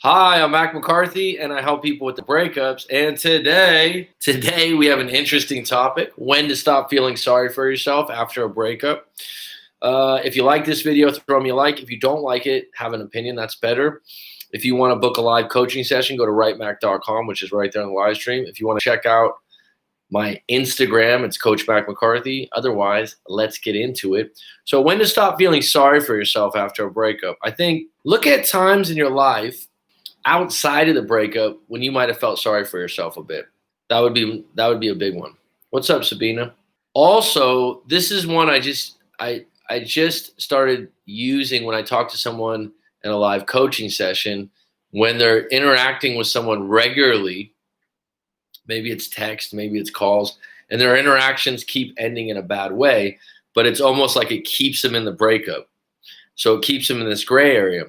Hi, I'm Mac McCarthy, and I help people with the breakups. And today we have an interesting topic: when to stop feeling sorry for yourself after a breakup. If you like this video, throw me a like. If you don't like it, have an opinion. That's better. If you want to book a live coaching session, go to writemac.com, which is right there on the live stream. If you want to check out my Instagram, it's Coach Mac McCarthy. Otherwise, let's get into it. So, when to stop feeling sorry for yourself after a breakup? I think look at times in your life outside of the breakup when you might have felt sorry for yourself a bit. That would be a big one. What's up, Sabina? Also, this is one I just started using when I talk to someone in a live coaching session. When they're interacting with someone regularly, maybe it's text, maybe it's calls, and their interactions keep ending in a bad way, but it's almost like it keeps them in the breakup. So it keeps them in this gray area.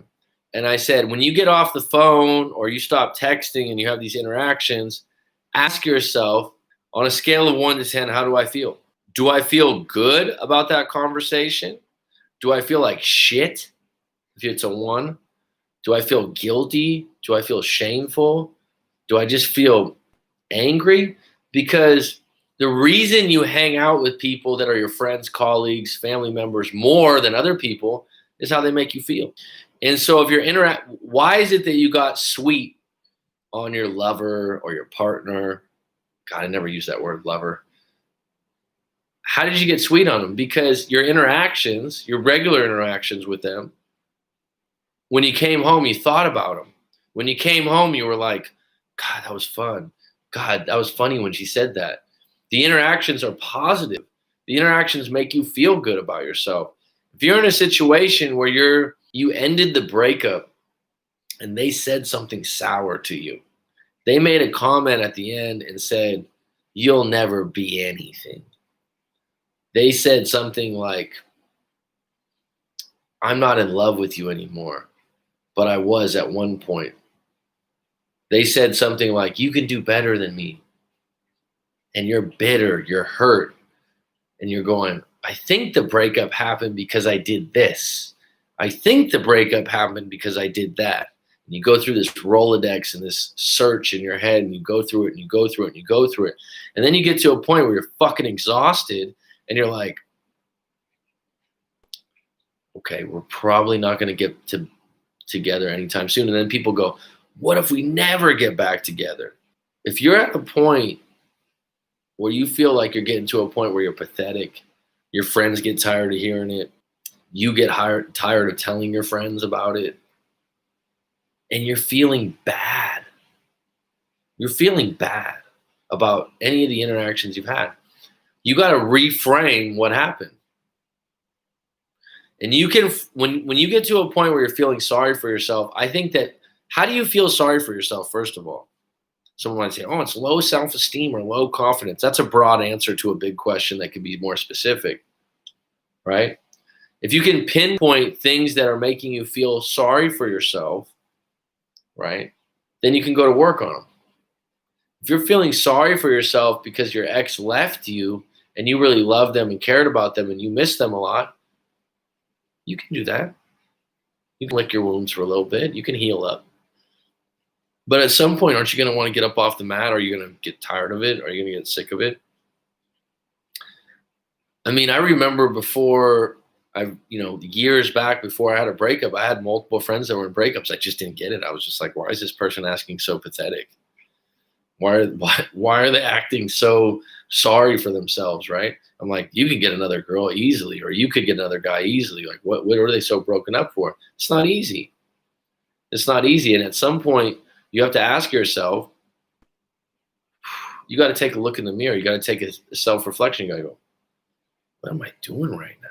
And I said, when you get off the phone or you stop texting and you have these interactions, ask yourself, on a scale of 1 to 10, how do I feel? Do I feel good about that conversation? Do I feel like shit if it's a 1? Do I feel guilty? Do I feel shameful? Do I just feel angry? Because the reason you hang out with people that are your friends, colleagues, family members more than other people is how they make you feel. And so if you're why is it that you got sweet on your lover or your partner? God, I never use that word, lover. How did you get sweet on them? Because your interactions, your regular interactions with them, when you came home, you thought about them. When you came home, you were like, God, that was fun. God, that was funny when she said that. The interactions are positive. The interactions make you feel good about yourself. If you're in a situation where you ended the breakup and they said something sour to you, they made a comment at the end and said, you'll never be anything. They said something like, I'm not in love with you anymore, but I was at one point. They said something like, you can do better than me. And you're bitter, you're hurt, and you're going, I think the breakup happened because I did this. I think the breakup happened because I did that. And you go through this Rolodex and this search in your head, and you go through it, and you go through it, and you go through it. And then you get to a point where you're fucking exhausted, and you're like, okay, we're probably not going to get together anytime soon. And then people go, what if we never get back together? If you're at a point where you feel like you're getting to a point where you're pathetic, your friends get tired of hearing it, you get tired of telling your friends about it, and you're feeling bad. You're feeling bad about any of the interactions you've had. You got to reframe what happened. And you can, when you get to a point where you're feeling sorry for yourself, I think that, how do you feel sorry for yourself, first of all? Someone might say, oh, it's low self-esteem or low confidence. That's a broad answer to a big question that could be more specific, right? If you can pinpoint things that are making you feel sorry for yourself, right, then you can go to work on them. If you're feeling sorry for yourself because your ex left you and you really loved them and cared about them and you miss them a lot, you can do that. You can lick your wounds for a little bit. You can heal up. But at some point, aren't you going to want to get up off the mat? Or are you going to get tired of it? Or are you going to get sick of it? I mean, I remember years back before I had a breakup, I had multiple friends that were in breakups. I just didn't get it. I was just like, why is this person asking so pathetic? Why are they acting so sorry for themselves, right? I'm like, you could get another girl easily, or you could get another guy easily. Like, what are they so broken up for? It's not easy. It's not easy. And at some point, you have to ask yourself, you got to take a look in the mirror. You got to take a self-reflection. You got to go, what am I doing right now?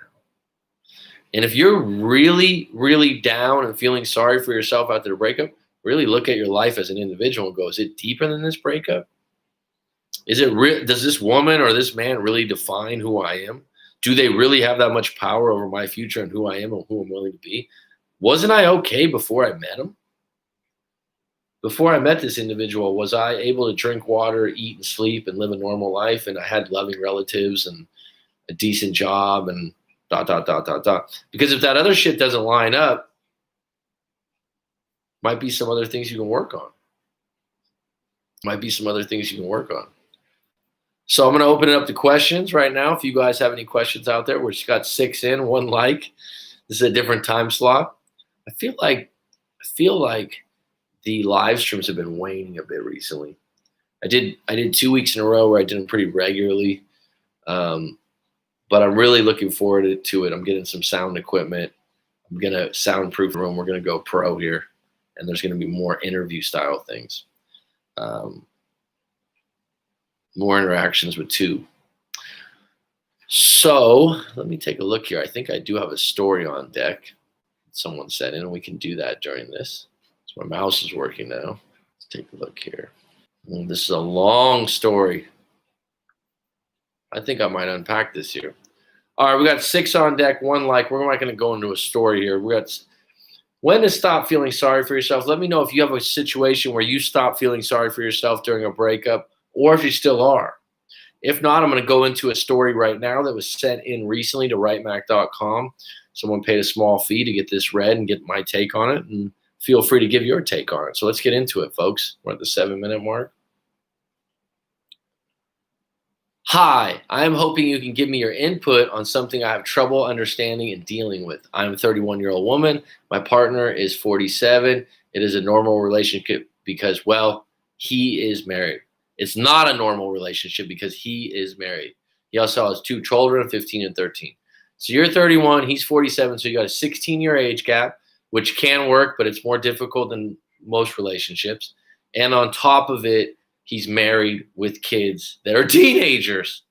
And if you're really, really down and feeling sorry for yourself after the breakup, really look at your life as an individual and go, is it deeper than this breakup? Is it does this woman or this man really define who I am? Do they really have that much power over my future and who I am and who I'm willing to be? Wasn't I okay before I met him? Before I met this individual, was I able to drink water, eat and sleep and live a normal life? And I had loving relatives and a decent job and ... Because if that other shit doesn't line up, Might be some other things you can work on. Might be some other things you can work on. So I'm going to open it up to questions right now. If you guys have any questions out there, we just got 6 in, 1 like. This is a different time slot. I feel like the live streams have been waning a bit recently. I did 2 weeks in a row where I did them pretty regularly, but I'm really looking forward to it. I'm getting some sound equipment. I'm gonna soundproof the room. We're gonna go pro here, and there's gonna be more interview style things, more interactions with two. So let me take a look here. I think I do have a story on deck. Someone sent in, and we can do that during this. So my mouse is working now. Let's take a look here. This is a long story. I think I might unpack this here. All right, we got 6 on deck, 1 like. We're not going to go into a story here. We got when to stop feeling sorry for yourself. Let me know if you have a situation where you stop feeling sorry for yourself during a breakup, or if you still are. If not, I'm going to go into a story right now that was sent in recently to writemac.com. Someone paid a small fee to get this read and get my take on it, and feel free to give your take on it. So let's get into it, folks. We're at the 7-minute mark. Hi, I am hoping you can give me your input on something I have trouble understanding and dealing with. I'm a 31-year-old woman. My partner is 47. It is a normal relationship because, well, he is married. It's not a normal relationship because he is married. He also has 2 children, 15 and 13. So you're 31, he's 47, so you got a 16-year age gap, which can work, but it's more difficult than most relationships. And on top of it, he's married with kids that are teenagers.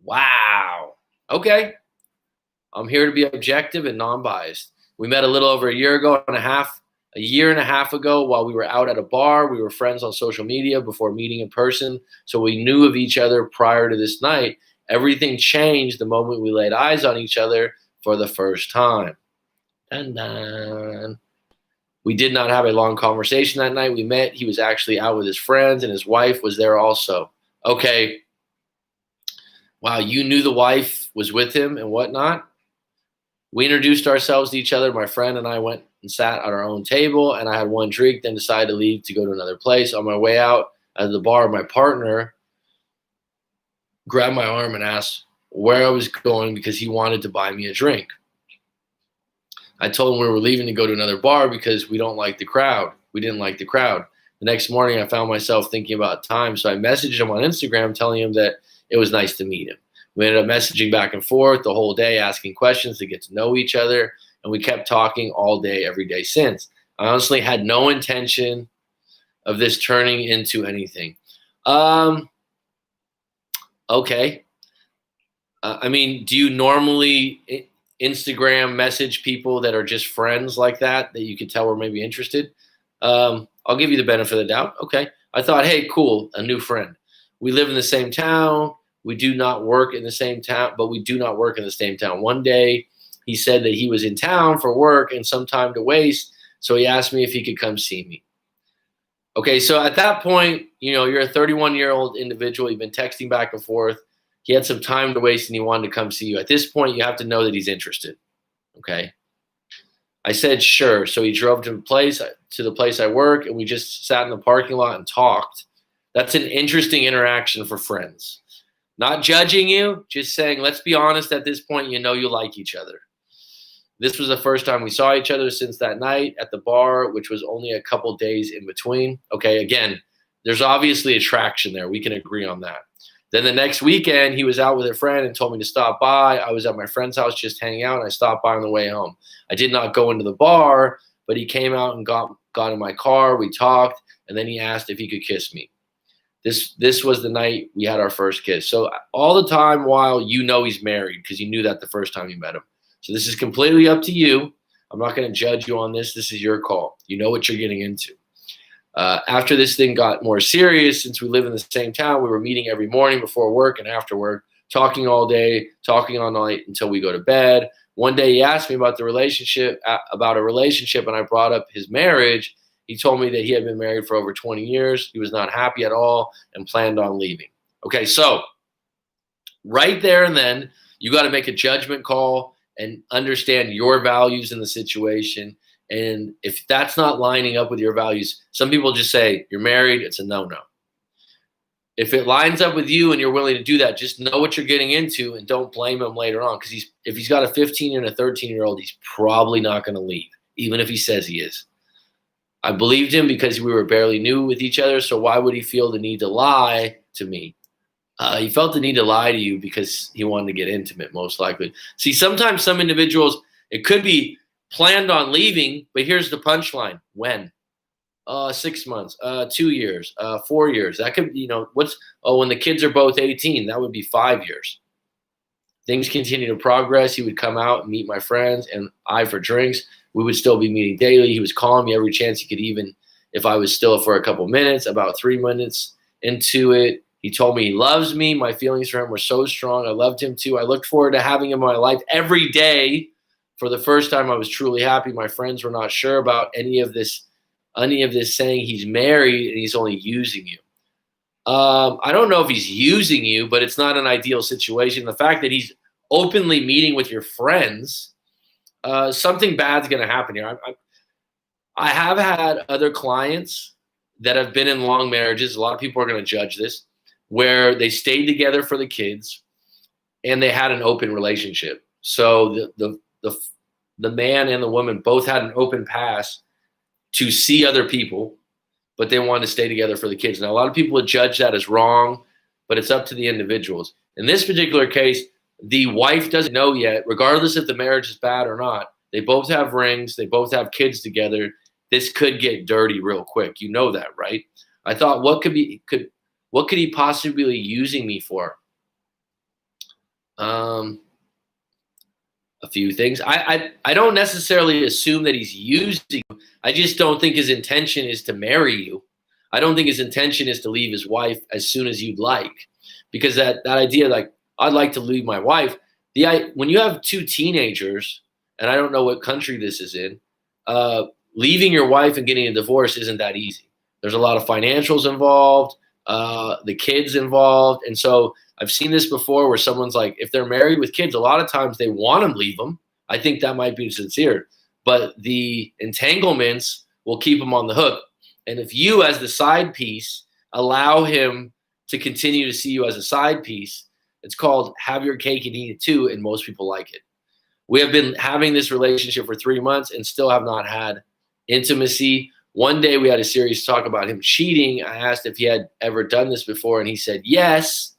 Wow. Okay. I'm here to be objective and non-biased. We met a little over a year and a half ago while we were out at a bar. We were friends on social media before meeting in person, so we knew of each other prior to this night. Everything changed the moment we laid eyes on each other for the first time. Dun, dun. We did not have a long conversation that night. We met. He was actually out with his friends, and his wife was there also. Okay. Wow, you knew the wife was with him and whatnot? We introduced ourselves to each other. My friend and I went and sat at our own table, and I had 1 drink, then decided to leave to go to another place. On my way out of the bar, my partner grabbed my arm and asked where I was going because he wanted to buy me a drink. I told him we were leaving to go to another bar because we don't like the crowd. We didn't like the crowd. The next morning, I found myself thinking about time, so I messaged him on Instagram telling him that it was nice to meet him. We ended up messaging back and forth the whole day, asking questions to get to know each other, and we kept talking all day, every day since. I honestly had no intention of this turning into anything. Okay. I mean, do you normally Instagram message people that are just friends like that you could tell were maybe interested? I'll give you the benefit of the doubt. Okay. I thought, hey, cool, a new friend. We live in the same town. We do not work in the same town, but we do not work in the same town. One day, he said that he was in town for work and some time to waste, so he asked me if he could come see me. Okay, so at that point, you're a 31-year-old individual. You've been texting back and forth. He had some time to waste, and he wanted to come see you. At this point, you have to know that he's interested, okay? I said, sure. So he drove to the place I work, and we just sat in the parking lot and talked. That's an interesting interaction for friends. Not judging you, just saying, let's be honest at this point, you like each other. This was the first time we saw each other since that night at the bar, which was only a couple days in between. Okay, again, there's obviously attraction there. We can agree on that. Then the next weekend, he was out with a friend and told me to stop by. I was at my friend's house just hanging out, and I stopped by on the way home. I did not go into the bar, but he came out and got in my car. We talked, and then he asked if he could kiss me. This was the night we had our first kiss. So all the time while he's married, because you knew that the first time you met him. So this is completely up to you. I'm not going to judge you on this. This is your call. You know what you're getting into. After this thing got more serious, since we live in the same town, we were meeting every morning before work and after work, talking all day, talking all night until we go to bed. One day he asked me about a relationship, and I brought up his marriage. He told me that he had been married for over 20 years. He was not happy at all and planned on leaving. Okay, so right there and then, you got to make a judgment call and understand your values in the situation And if that's not lining up with your values, some people just say, you're married, it's a no-no. If it lines up with you and you're willing to do that, just know what you're getting into and don't blame him later on. Because if he's got a 15 and a 13-year-old, he's probably not going to leave, even if he says he is. I believed him because we were barely new with each other, so why would he feel the need to lie to me? He felt the need to lie to you because he wanted to get intimate, most likely. See, sometimes some individuals, it could be planned on leaving, but here's the punchline. When? 6 months, 2 years, 4 years. That could, when the kids are both 18, that would be 5 years. Things continue to progress. He would come out and meet my friends and I for drinks. We would still be meeting daily. He was calling me every chance he could, even if I was still for a couple minutes. About 3 minutes into it, he told me he loves me. My feelings for him were so strong. I loved him too. I looked forward to having him in my life every day. For the first time, I was truly happy. My friends were not sure about any of this saying he's married and he's only using you. I don't know if he's using you, but it's not an ideal situation. The fact that he's openly meeting with your friends, something bad's going to happen here. I have had other clients that have been in long marriages. A lot of people are going to judge this, where they stayed together for the kids and they had an open relationship. So the man and the woman both had an open pass to see other people, but they wanted to stay together for the kids. Now, a lot of people would judge that as wrong, but it's up to the individuals. In this particular case, the wife doesn't know yet, regardless if the marriage is bad or not. They both have rings. They both have kids together. This could get dirty real quick. You know that, right? I thought, what could he possibly be using me for? A few things. I don't necessarily assume that he's using you. I just don't think his intention is to marry you. I don't think his intention is to leave his wife as soon as you'd like, because that idea, like, I'd like to leave my wife. When you have two teenagers, and I don't know what country this is in, leaving your wife and getting a divorce isn't that easy. There's a lot of financials involved, the kids involved, and so I've seen this before where someone's like, if they're married with kids, a lot of times they want to leave them. I think that might be sincere, but the entanglements will keep them on the hook. And if you, as the side piece, allow him to continue to see you as a side piece, it's called have your cake and eat it too, and most people like it. We have been having this relationship for 3 months and still have not had intimacy. One day we had a serious talk about him cheating. I asked if he had ever done this before, and he said yes.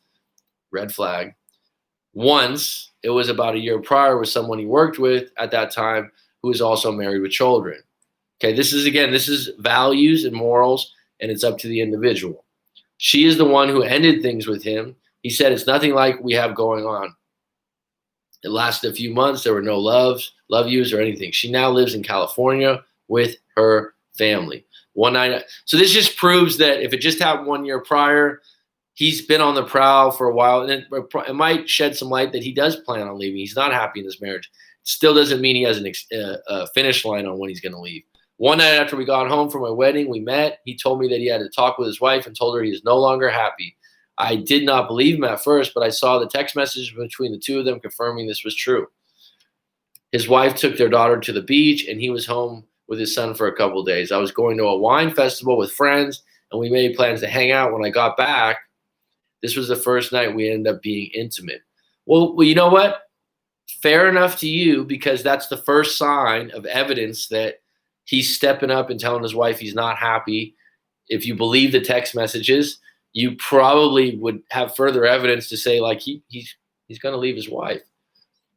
Red flag. Once, it was about a year prior with someone he worked with at that time who was also married with children. Okay, this is values and morals, and it's up to the individual. She is the one who ended things with him. He said it's nothing like we have going on. It lasted a few months. There were no love yous or anything. She now lives in California with her family. One night. So this just proves that if it just happened 1 year prior, he's been on the prowl for a while, and it might shed some light that he does plan on leaving. He's not happy in his marriage. It still doesn't mean he has a finish line on when he's going to leave. One night after we got home from my wedding, we met. He told me that he had to talk with his wife and told her he is no longer happy. I did not believe him at first, but I saw the text message between the two of them confirming this was true. His wife took their daughter to the beach, and he was home with his son for a couple of days. I was going to a wine festival with friends, and we made plans to hang out. When I got back, this was the first night we ended up being intimate. Well, you know what? Fair enough to you, because that's the first sign of evidence that he's stepping up and telling his wife he's not happy. If you believe the text messages, you probably would have further evidence to say, like, he's going to leave his wife.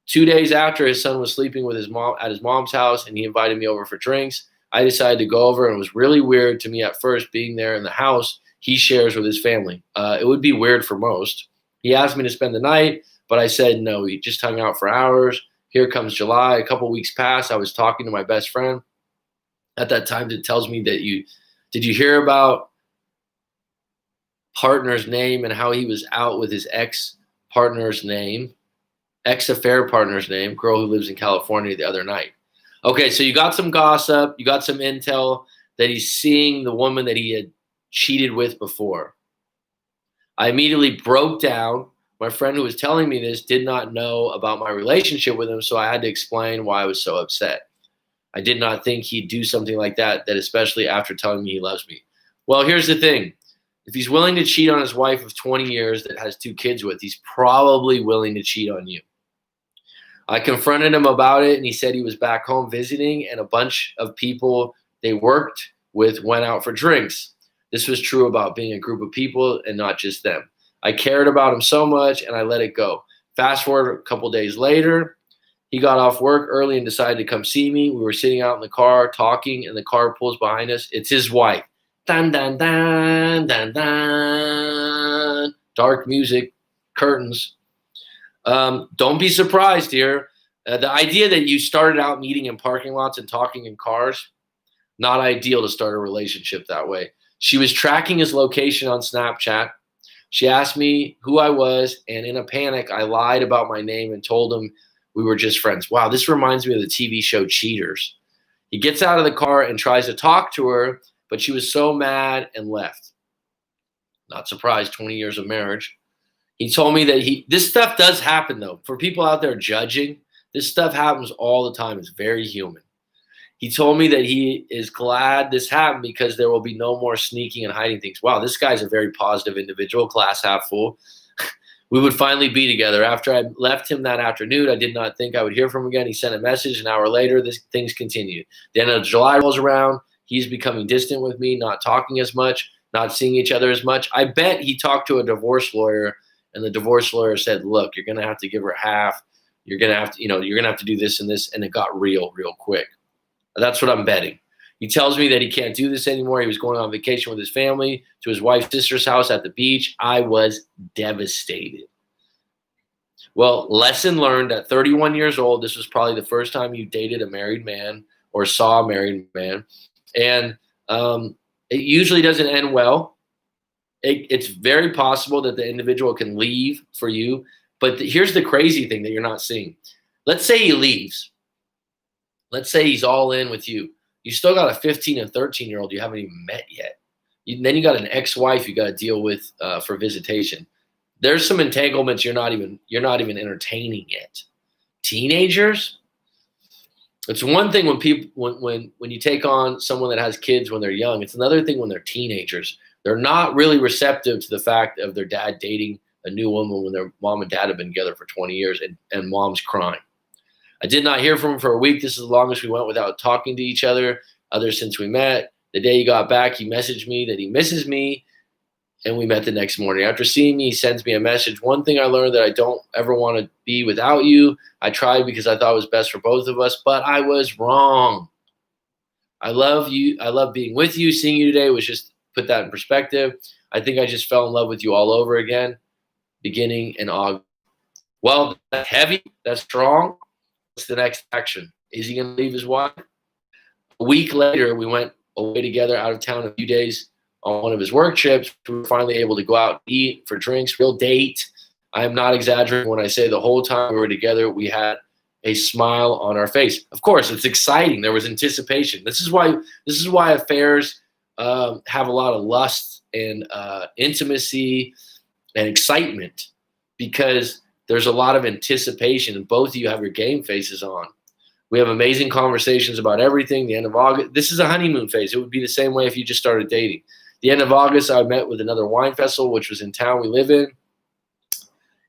2 days after, his son was sleeping with his mom at his mom's house, and he invited me over for drinks. I decided to go over, and it was really weird to me at first being there in the house he shares with his family. It would be weird for most. He asked me to spend the night, but I said no. He just hung out for hours. Here comes July. A couple weeks passed. I was talking to my best friend. At that time, it tells me that did you hear about partner's name and how he was out with his ex-partner's name, ex-affair partner's name, girl who lives in California, the other night. Okay, so you got some gossip. You got some intel that he's seeing the woman that he had cheated with before. I immediately broke down. My friend who was telling me this did not know about my relationship with him, so I had to explain why I was so upset. I did not think he'd do something like that, especially after telling me he loves me. Well, here's the thing. If he's willing to cheat on his wife of 20 years that has 2 kids with, he's probably willing to cheat on you. I confronted him about it, and he said he was back home visiting, and a bunch of people they worked with went out for drinks. This was true about being a group of people and not just them. I cared about him so much, and I let it go. Fast forward a couple days later, he got off work early and decided to come see me. We were sitting out in the car talking, and the car pulls behind us. It's his wife. Dun, dun, dun, dun, dun. Dark music, curtains. Don't be surprised here. The idea that you started out meeting in parking lots and talking in cars, not ideal to start a relationship that way. She was tracking his location on Snapchat. She asked me who I was, and in a panic, I lied about my name and told him we were just friends. Wow, this reminds me of the TV show Cheaters. He gets out of the car and tries to talk to her, but she was so mad and left. Not surprised, 20 years of marriage. He told me that this stuff does happen, though. For people out there judging, this stuff happens all the time. It's very human. He told me that he is glad this happened because there will be no more sneaking and hiding things. Wow, this guy's a very positive individual, glass half full. We would finally be together. After I left him that afternoon, I did not think I would hear from him again. He sent a message. An hour later, things continued. The end of July rolls around. He's becoming distant with me, not talking as much, not seeing each other as much. I bet he talked to a divorce lawyer, and the divorce lawyer said, look, you're going to have to give her half. You're going to have to, you're going to have to do this and this. And it got real quick. That's what I'm betting. He tells me that he can't do this anymore. He was going on vacation with his family to his wife's sister's house at the beach. I was devastated. Well, lesson learned at 31 years old. This was probably the first time you dated a married man or saw a married man. And it usually doesn't end well. It's very possible that the individual can leave for you. But here's the crazy thing that you're not seeing. Let's say he leaves. Let's say he's all in with you. You still got a 15 and 13-year-old you haven't even met yet. Then you got an ex-wife you got to deal with for visitation. There's some entanglements you're not even entertaining yet. Teenagers. It's one thing when people when you take on someone that has kids when they're young. It's another thing when they're teenagers. They're not really receptive to the fact of their dad dating a new woman when their mom and dad have been together for 20 years and mom's crying. I did not hear from him for a week. This is the longest we went without talking to each other since we met. The day he got back, he messaged me that he misses me, and we met the next morning. After seeing me, he sends me a message. One thing I learned that I don't ever want to be without you. I tried because I thought it was best for both of us, but I was wrong. I love you. I love being with you. Seeing you today was just put that in perspective. I think I just fell in love with you all over again, beginning in August. Well, that's heavy. That's strong. What's the next action? Is he going to leave his wife? A week later, we went away together out of town a few days on one of his work trips. We were finally able to go out and eat for drinks, real date. I am not exaggerating when I say the whole time we were together, we had a smile on our face. Of course, it's exciting. There was anticipation. This is why affairs have a lot of lust and intimacy and excitement, because there's a lot of anticipation, and both of you have your game faces on. We have amazing conversations about everything. The end of August, this is a honeymoon phase. It would be the same way if you just started dating. The end of August, I met with another wine festival, which was in town we live in.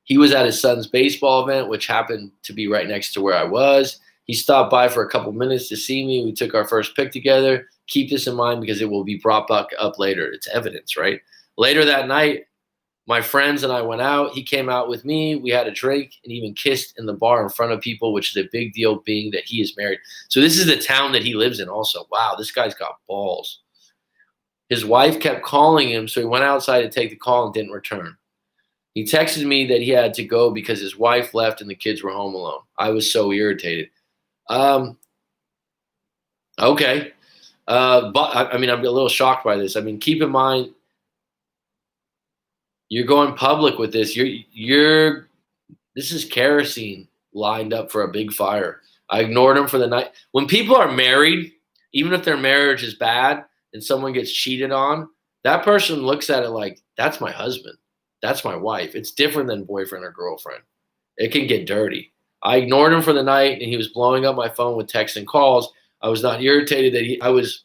He was at his son's baseball event, which happened to be right next to where I was. He stopped by for a couple minutes to see me. We took our first pic together. Keep this in mind because it will be brought back up later. It's evidence, right? Later that night, my friends and I went out. He came out with me. We had a drink and even kissed in the bar in front of people, which is a big deal being that he is married. So this is the town that he lives in also. Wow, this guy's got balls. His wife kept calling him, so he went outside to take the call and didn't return. He texted me that he had to go because his wife left and the kids were home alone. I was so irritated. Okay. But I mean, I'm a little shocked by this. I mean, keep in mind, you're going public with this. This is kerosene lined up for a big fire. I ignored him for the night. When people are married, even if their marriage is bad and someone gets cheated on, that person looks at it like, that's my husband. That's my wife. It's different than boyfriend or girlfriend. It can get dirty. I ignored him for the night, and he was blowing up my phone with texts and calls. I was not irritated that I was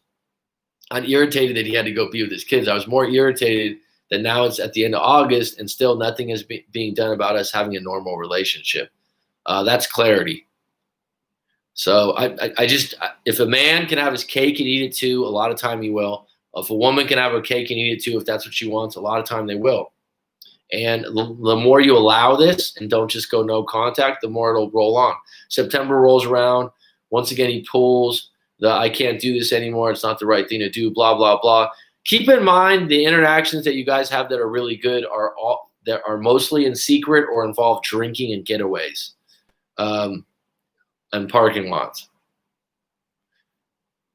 not irritated that he had to go be with his kids. I was more irritated that now it's at the end of August and still nothing is being done about us having a normal relationship. That's clarity. So if a man can have his cake and eat it too, a lot of time he will. If a woman can have her cake and eat it too, if that's what she wants, a lot of time they will. And the more you allow this and don't just go no contact, the more it'll roll on. September rolls around. Once again, he pulls the I can't do this anymore. It's not the right thing to do, blah, blah, blah. Keep in mind the interactions that you guys have that are really good that are mostly in secret or involve drinking and getaways and parking lots.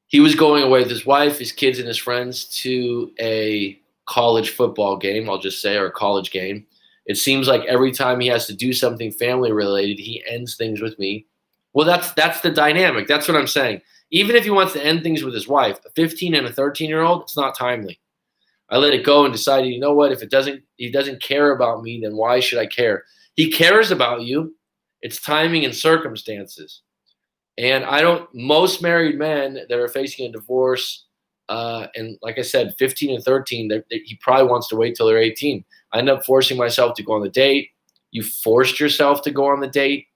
He was going away with his wife, his kids, and his friends to a college football game, I'll just say, or a college game. It seems like every time he has to do something family related, he ends things with me. Well, that's the dynamic. That's what I'm saying. Even if he wants to end things with his wife, a 15 and a 13-year-old, it's not timely. I let it go and decided, you know what? If he doesn't care about me, then why should I care? He cares about you. It's timing and circumstances. And most married men that are facing a divorce, and like I said, 15 and 13, he probably wants to wait till they're 18. I end up forcing myself to go on the date. You forced yourself to go on the date.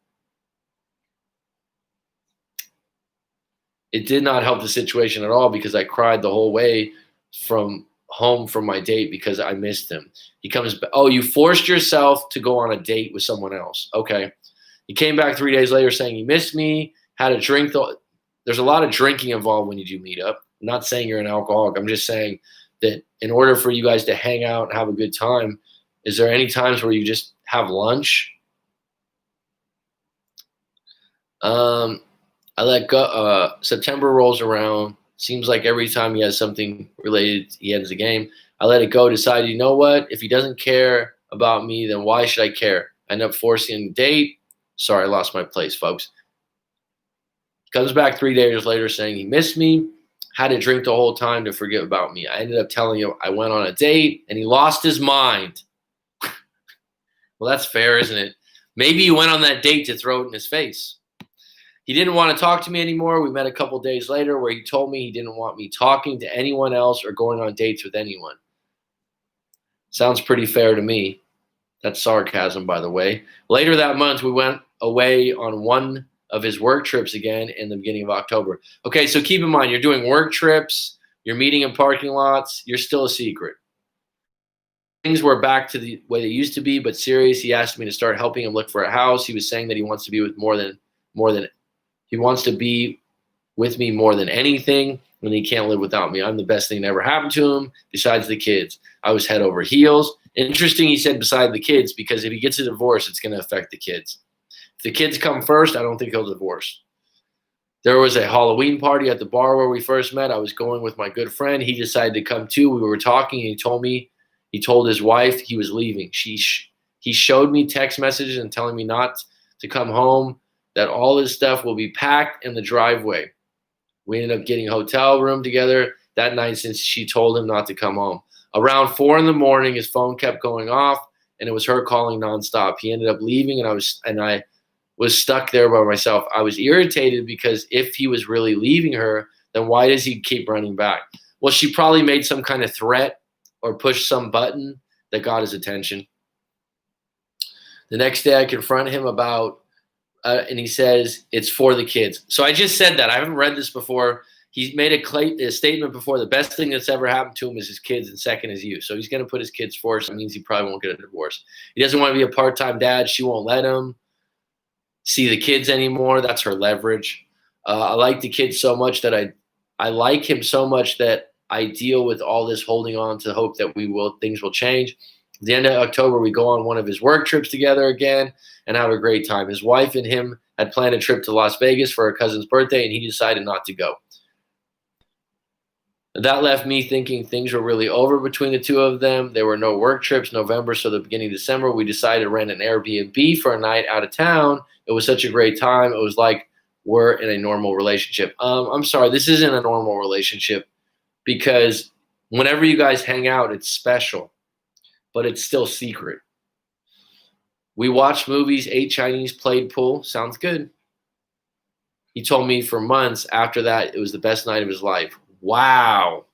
It did not help the situation at all because I cried the whole way from home from my date because I missed him. He comes back. Oh, you forced yourself to go on a date with someone else. Okay. He came back 3 days later saying he missed me, had a drink. There's a lot of drinking involved when you do meet up. I'm not saying you're an alcoholic. I'm just saying that in order for you guys to hang out and have a good time, is there any times where you just have lunch? I let go. September rolls around. Seems like every time he has something related, he ends the game. I let it go. Decided, you know what? If he doesn't care about me, then why should I care? I end up forcing him to date. Sorry, I lost my place, folks. Comes back 3 days later saying he missed me. Had to drink the whole time to forget about me. I ended up telling him I went on a date, and he lost his mind. Well, that's fair, isn't it? Maybe he went on that date to throw it in his face. He didn't want to talk to me anymore. We met a couple days later where he told me he didn't want me talking to anyone else or going on dates with anyone. Sounds pretty fair to me. That's sarcasm, by the way. Later that month, we went away on one of his work trips again in the beginning of October. Okay, so keep in mind, you're doing work trips, you're meeting in parking lots, you're still a secret. Things were back to the way they used to be, but serious. He asked me to start helping him look for a house. He was saying that he wants to be with he wants to be with me more than anything, and he can't live without me. I'm the best thing that ever happened to him, besides the kids. I was head over heels. Interesting, he said beside the kids, because if he gets a divorce, it's going to affect the kids. If the kids come first, I don't think he'll divorce. There was a Halloween party at the bar where we first met. I was going with my good friend. He decided to come too. We were talking, and he told his wife he was leaving. He showed me text messages and telling me not to come home, that all his stuff will be packed in the driveway. We ended up getting a hotel room together that night since she told him not to come home. Around 4 a.m, his phone kept going off, and it was her calling nonstop. He ended up leaving, and I was stuck there by myself. I was irritated because if he was really leaving her, then why does he keep running back? Well, she probably made some kind of threat or pushed some button that got his attention. The next day, I confront him about and he says, it's for the kids. So I just said that. I haven't read this before. He's made a statement before. The best thing that's ever happened to him is his kids, and second is you. So he's going to put his kids first. That means he probably won't get a divorce. He doesn't want to be a part-time dad. She won't let him see the kids anymore. That's her leverage. I like the kids so much that I like him so much that I deal with all this holding on to hope that things will change. At the end of October, we go on one of his work trips together again and have a great time. His wife and him had planned a trip to Las Vegas for her cousin's birthday, and he decided not to go. That left me thinking things were really over between the two of them. There were no work trips November, so the beginning of December, we decided to rent an Airbnb for a night out of town. It was such a great time. It was like we're in a normal relationship. I'm sorry, this isn't a normal relationship because whenever you guys hang out, it's special, but it's still secret. We watched movies, ate Chinese, played pool. Sounds good. He told me for months after that it was the best night of his life. Wow.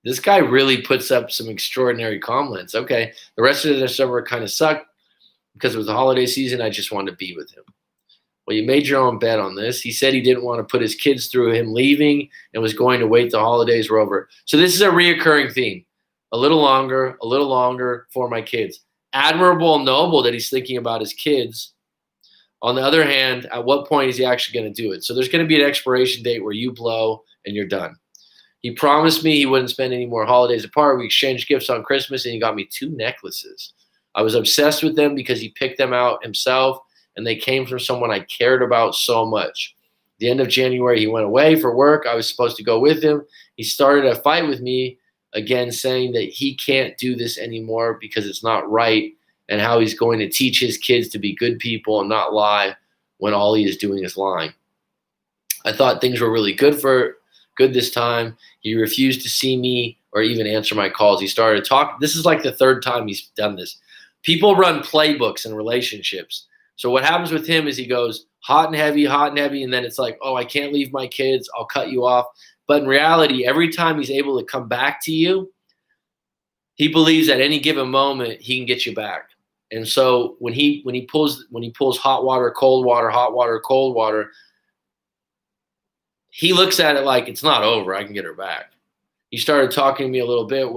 This guy really puts up some extraordinary comments. Okay, the rest of the summer kind of sucked because it was the holiday season. I just wanted to be with him. Well, you made your own bet on this. He said he didn't want to put his kids through him leaving and was going to wait the holidays were over. So this is a reoccurring theme. A little longer for my kids. Admirable and noble that he's thinking about his kids. On the other hand, at what point is he actually going to do it? So there's going to be an expiration date where you blow and you're done. He promised me he wouldn't spend any more holidays apart. We exchanged gifts on Christmas, and he got me 2 necklaces. I was obsessed with them because he picked them out himself, and they came from someone I cared about so much. At the end of January, he went away for work. I was supposed to go with him. He started a fight with me again, saying that he can't do this anymore because it's not right, and how he's going to teach his kids to be good people and not lie when all he is doing is lying. I thought things were really good this time. He refused to see me or even answer my calls. He started talking. This is like the 3rd time he's done this. People run playbooks in relationships. So what happens with him is he goes hot and heavy, and then it's like, oh, I can't leave my kids. I'll cut you off. But in reality, every time he's able to come back to you, he believes at any given moment he can get you back. And so when he pulls hot water, cold water, he looks at it like it's not over. I can get her back. He started talking to me a little bit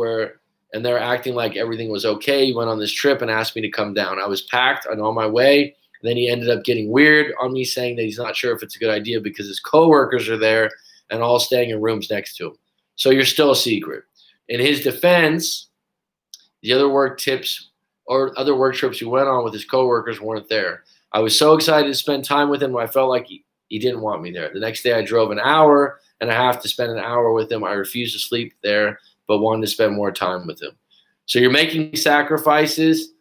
and they're acting like everything was okay. He went on this trip and asked me to come down. I was packed and on my way. And then he ended up getting weird on me, saying that he's not sure if it's a good idea because his coworkers are there and all staying in rooms next to him. So you're still a secret. In his defense, the other work trips he went on with his coworkers weren't there. I was so excited to spend time with him. I felt like he didn't want me there. The next day I drove an hour and a half to spend an hour with him. I refused to sleep there, but wanted to spend more time with him. So you're making sacrifices,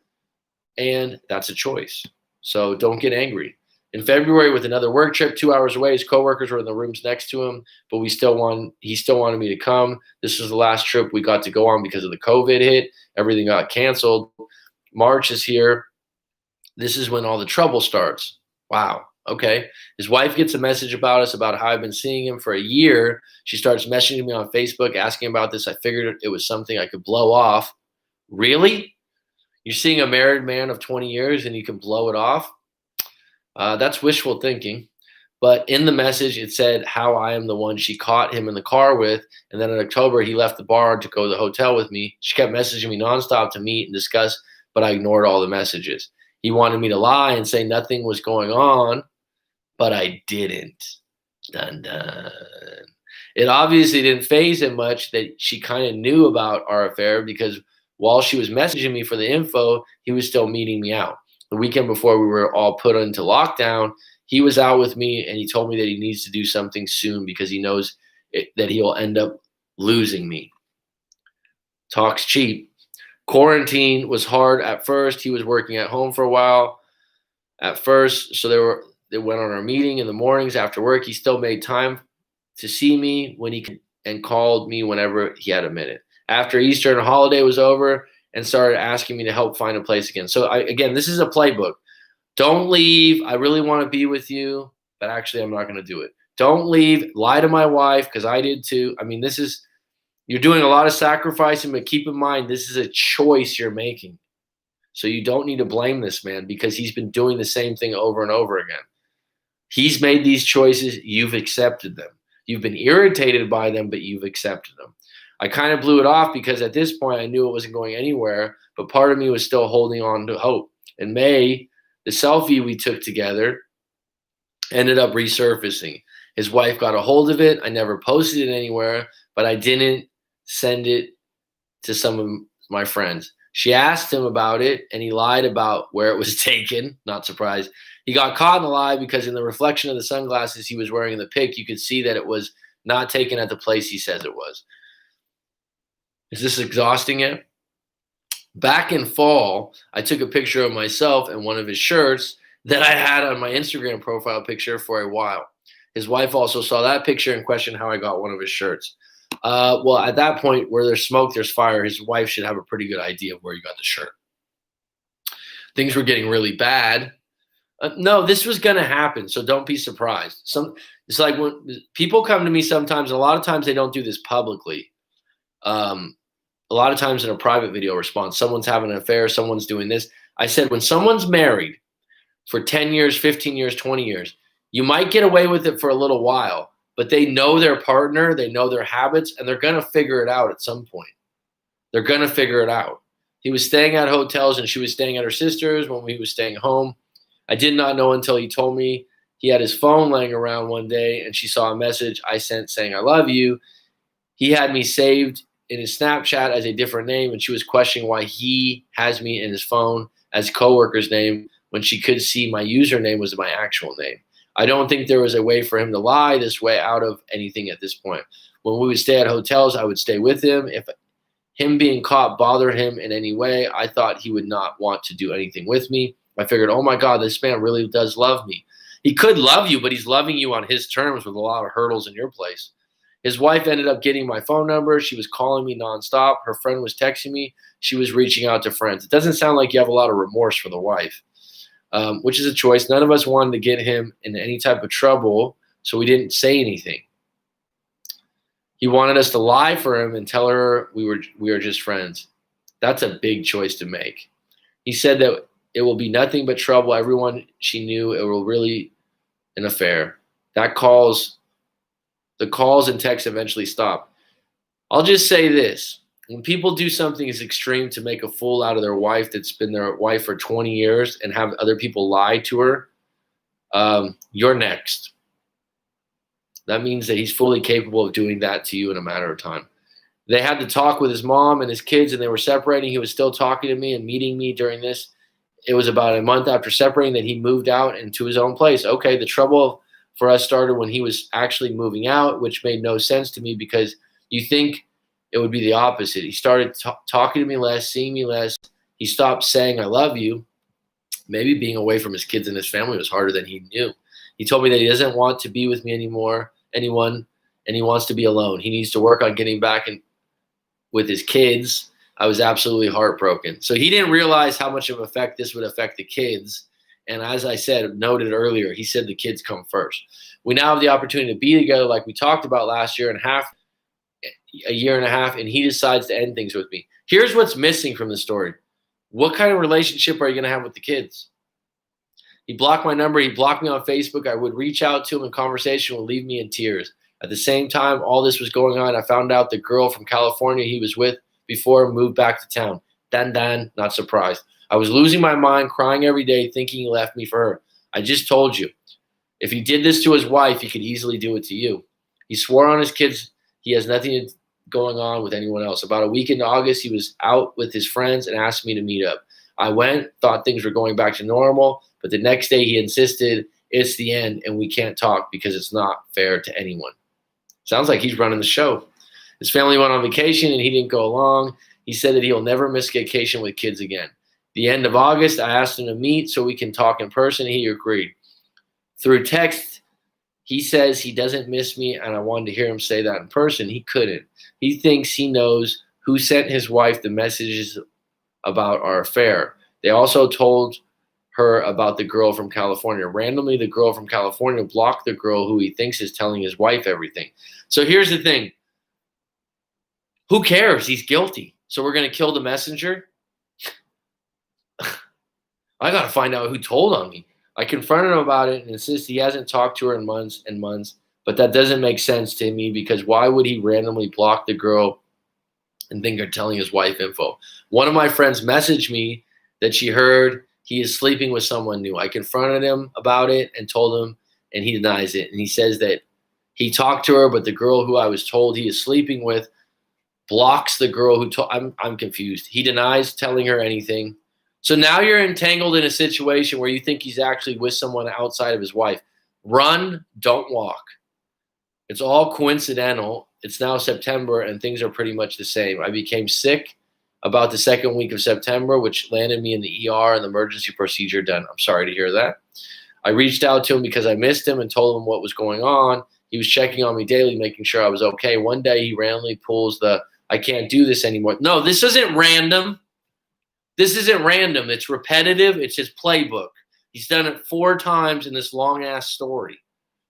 and that's a choice. So don't get angry. In February, with another work trip 2 hours away, his coworkers were in the rooms next to him, but he still wanted me to come. This was the last trip we got to go on because of the COVID hit. Everything got canceled. March is here. This is when all the trouble starts. Wow. Okay. His wife gets a message about us, about how I've been seeing him for a year. She starts messaging me on Facebook, asking about this. I figured it was something I could blow off. Really? You're seeing a married man of 20 years and you can blow it off? That's wishful thinking. But in the message, it said how I am the one she caught him in the car with. And then in October, he left the bar to go to the hotel with me. She kept messaging me nonstop to meet and discuss, but I ignored all the messages. He wanted me to lie and say nothing was going on, but I didn't. Dun, dun. It obviously didn't faze him much that she kind of knew about our affair, because while she was messaging me for the info, he was still meeting me out. The weekend before we were all put into lockdown, he was out with me, and he told me that he needs to do something soon because he knows that he'll end up losing me. Talks cheap. Quarantine was hard at first. He was working at home for a while at first, so they went on our meeting in the mornings after work. He still made time to see me when he could and called me whenever he had a minute. After Easter and a holiday was over, and started asking me to help find a place again. So again, this is a playbook. Don't leave. I really want to be with you, but actually I'm not going to do it. Don't leave. Lie to my wife, because I did too. I mean, you're doing a lot of sacrificing, but keep in mind, this is a choice you're making. So you don't need to blame this man, because he's been doing the same thing over and over again. He's made these choices. You've accepted them. You've been irritated by them, but you've accepted them. I kind of blew it off because at this point I knew it wasn't going anywhere, but part of me was still holding on to hope. In May, the selfie we took together ended up resurfacing. His wife got a hold of it. I never posted it anywhere, but I didn't send it to some of my friends. She asked him about it, and he lied about where it was taken. Not surprised. He got caught in the lie because in the reflection of the sunglasses he was wearing in the pic, you could see that it was not taken at the place he says it was. Is this exhausting yet? Back in fall, I took a picture of myself and one of his shirts that I had on my Instagram profile picture for a while. His wife also saw that picture and questioned how I got one of his shirts. Well, at that point, where there's smoke, there's fire. His wife should have a pretty good idea of where you got the shirt. Things were getting really bad. No, this was going to happen, so don't be surprised. It's like when people come to me sometimes, and a lot of times they don't do this publicly. Um, a lot of times in a private video response, someone's having an affair, someone's doing this. I said, when someone's married for 10 years, 15 years, 20 years, you might get away with it for a little while, but they know their partner, they know their habits, and they're going to figure it out at some point. They're going to figure it out. He was staying at hotels and she was staying at her sister's when we was staying home. I did not know until he told me he had his phone laying around one day and she saw a message I sent saying, I love you. He had me saved in his Snapchat as a different name, and she was questioning why he has me in his phone as coworker's name when she could see my username was my actual name. I don't think there was a way for him to lie this way out of anything at this point. When we would stay at hotels, I would stay with him. If him being caught bothered him in any way, I thought he would not want to do anything with me. I figured, oh my God, this man really does love me. He could love you, but he's loving you on his terms with a lot of hurdles in your place. His wife ended up getting my phone number. She was calling me nonstop. Her friend was texting me. She was reaching out to friends. It doesn't sound like you have a lot of remorse for the wife, which is a choice. None of us wanted to get him in any type of trouble, so we didn't say anything. He wanted us to lie for him and tell her we were just friends. That's a big choice to make. He said that it will be nothing but trouble. Everyone she knew, it will really an affair. The calls and texts eventually stopped. I'll just say this. When people do something as extreme to make a fool out of their wife that's been their wife for 20 years and have other people lie to her, you're next. That means that he's fully capable of doing that to you in a matter of time. They had to talk with his mom and his kids, and they were separating. He was still talking to me and meeting me during this. It was about a month after separating that he moved out into his own place. Okay, the trouble for us started when he was actually moving out, which made no sense to me because you think it would be the opposite. He started talking to me less, seeing me less. He stopped saying, I love you. Maybe being away from his kids and his family was harder than he knew. He told me that he doesn't want to be with me anymore, anyone, and he wants to be alone. He needs to work on getting back with his kids. I was absolutely heartbroken. So he didn't realize how much of effect this would affect the kids. And as I noted earlier, he said the kids come first. We now have the opportunity to be together like we talked about last year and a year and a half, and he decides to end things with me. Here's what's missing from the story. What kind of relationship are you going to have with the kids? He blocked my number. He blocked me on Facebook. I would reach out to him in conversation, would leave me in tears. At the same time, all this was going on, I found out the girl from California he was with before moved back to town. Dan, not surprised. I was losing my mind, crying every day, thinking he left me for her. I just told you, if he did this to his wife, he could easily do it to you. He swore on his kids he has nothing going on with anyone else. About a week into August, he was out with his friends and asked me to meet up. I went, thought things were going back to normal, but the next day he insisted it's the end and we can't talk because it's not fair to anyone. Sounds like he's running the show. His family went on vacation and he didn't go along. He said that he'll never miss vacation with kids again. The end of August, I asked him to meet so we can talk in person. He agreed. Through text, he says he doesn't miss me, and I wanted to hear him say that in person. He couldn't. He thinks he knows who sent his wife the messages about our affair. They also told her about the girl from California. Randomly, the girl from California blocked the girl who he thinks is telling his wife everything. So here's the thing. Who cares? He's guilty. So we're going to kill the messenger? I got to find out who told on me. I confronted him about it and insist he hasn't talked to her in months and months, but that doesn't make sense to me because why would he randomly block the girl and think they're telling his wife info? One of my friends messaged me that she heard he is sleeping with someone new. I confronted him about it and told him, and he denies it. And he says that he talked to her, but the girl who I was told he is sleeping with blocks the girl who told. I'm confused. He denies telling her anything. So now you're entangled in a situation where you think he's actually with someone outside of his wife. Run, don't walk. It's all coincidental. It's now September and things are pretty much the same. I became sick about the second week of September, which landed me in the ER and the emergency procedure done. I'm sorry to hear that. I reached out to him because I missed him and told him what was going on. He was checking on me daily, making sure I was okay. One day he randomly pulls I can't do this anymore. No, this isn't random. This isn't random. It's repetitive. It's his playbook. He's done it 4 times in this long-ass story.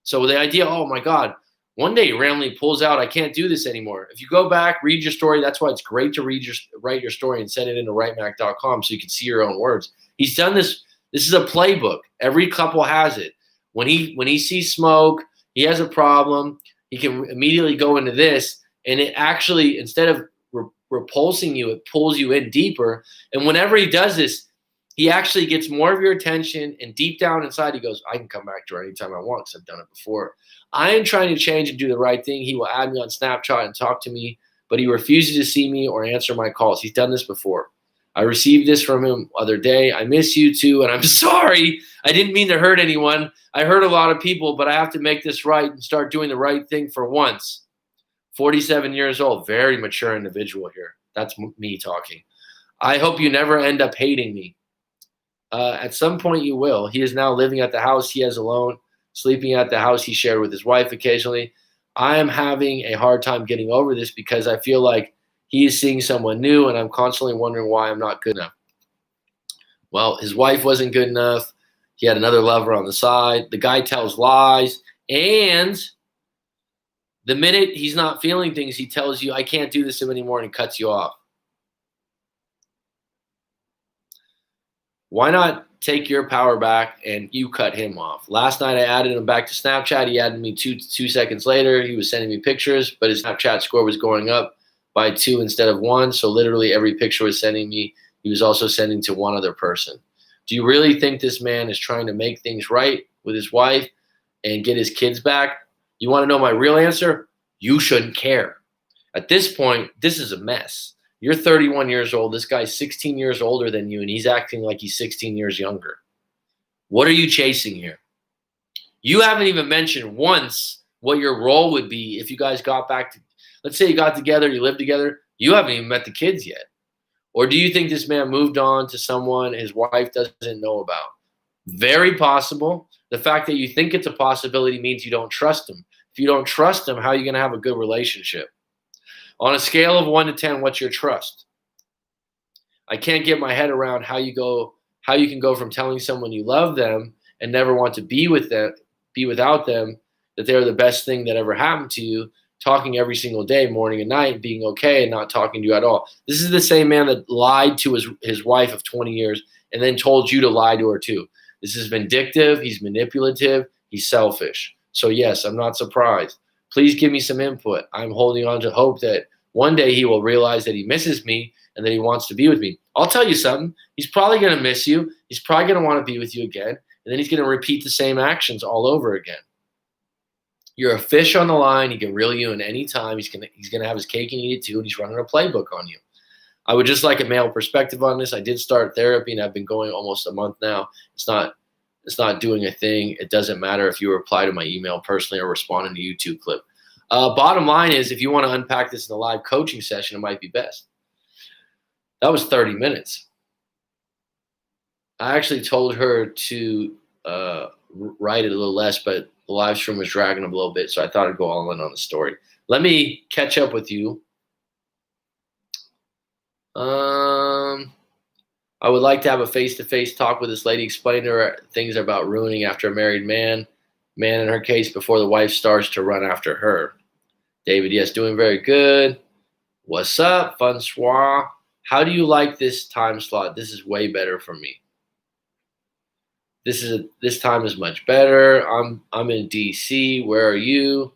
So the idea, oh my God, one day he randomly pulls out, I can't do this anymore. If you go back, read your story, that's why it's great to write your story and send it into writemac.com so you can see your own words. He's done this. This is a playbook. Every couple has it. When he sees smoke, he has a problem, he can immediately go into this, and it actually, instead of repulsing you, it pulls you in deeper. And whenever he does this, he actually gets more of your attention, and deep down inside, he goes, I can come back to her anytime I want because I've done it before. I am trying to change and do the right thing. He will add me on Snapchat and talk to me, but he refuses to see me or answer my calls. He's done this before. I received this from him the other day. I miss you too, and I'm sorry. I didn't mean to hurt anyone. I hurt a lot of people, but I have to make this right and start doing the right thing for once. 47 years old, very mature individual here. That's me talking. I hope you never end up hating me. At some point you will. He is now living at the house he has alone, sleeping at the house he shared with his wife occasionally. I am having a hard time getting over this because I feel like he is seeing someone new, and I'm constantly wondering why I'm not good enough. Well, his wife wasn't good enough. He had another lover on the side. The guy tells lies, and the minute he's not feeling things, he tells you, I can't do this anymore, and he cuts you off. Why not take your power back and you cut him off? Last night I added him back to Snapchat. He added me two seconds later. He was sending me pictures, but his Snapchat score was going up by 2 instead of 1. So literally every picture was sending me, he was also sending to one other person. Do you really think this man is trying to make things right with his wife and get his kids back? You want to know my real answer? You shouldn't care. At this point, this is a mess. You're 31 years old. This guy's 16 years older than you, and he's acting like he's 16 years younger. What are you chasing here? You haven't even mentioned once what your role would be if you guys got back to, let's say you got together, you lived together, you haven't even met the kids yet. Or do you think this man moved on to someone his wife doesn't know about? Very possible. The fact that you think it's a possibility means you don't trust him. If you don't trust him, how are you going to have a good relationship? On a scale of 1 to 10, what's your trust? I can't get my head around how you can go from telling someone you love them and never want to be without them, that they're the best thing that ever happened to you, talking every single day, morning and night, being okay and not talking to you at all. This is the same man that lied to his wife of 20 years and then told you to lie to her too. This is vindictive. He's manipulative. He's selfish. So yes, I'm not surprised. Please give me some input. I'm holding on to hope that one day he will realize that he misses me and that he wants to be with me. I'll tell you something. He's probably going to miss you. He's probably going to want to be with you again. And then he's going to repeat the same actions all over again. You're a fish on the line. He can reel you in any time. He's going to have his cake and eat it too, and he's running a playbook on you. I would just like a male perspective on this. I did start therapy, and I've been going almost a month now. It's not doing a thing. It doesn't matter if you reply to my email personally or respond in a YouTube clip. Bottom line is, if you want to unpack this in a live coaching session, it might be best. That was 30 minutes. I actually told her to write it a little less, but the live stream was dragging a little bit, so I thought I'd go all in on the story. Let me catch up with you. I would like to have a face-to-face talk with this lady, explain to her things about ruining after a married man in her case, before the wife starts to run after her. David, yes, doing very good. What's up, Francois? How do you like this time slot? This is way better for me. This time is much better. I'm in DC. Where are you?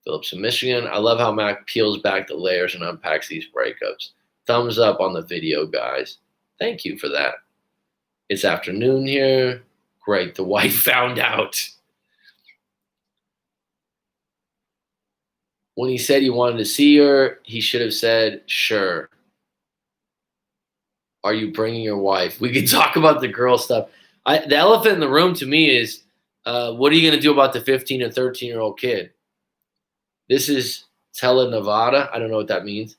Phillips in Michigan. I love how Mac peels back the layers and unpacks these breakups. Thumbs up on the video, guys. Thank you for that. It's afternoon here. Great. The wife found out. When he said he wanted to see her, he should have said, sure. Are you bringing your wife? We can talk about the girl stuff. The elephant in the room to me is, what are you going to do about the 15 and 13-year-old kid? This is Nevada. I don't know what that means.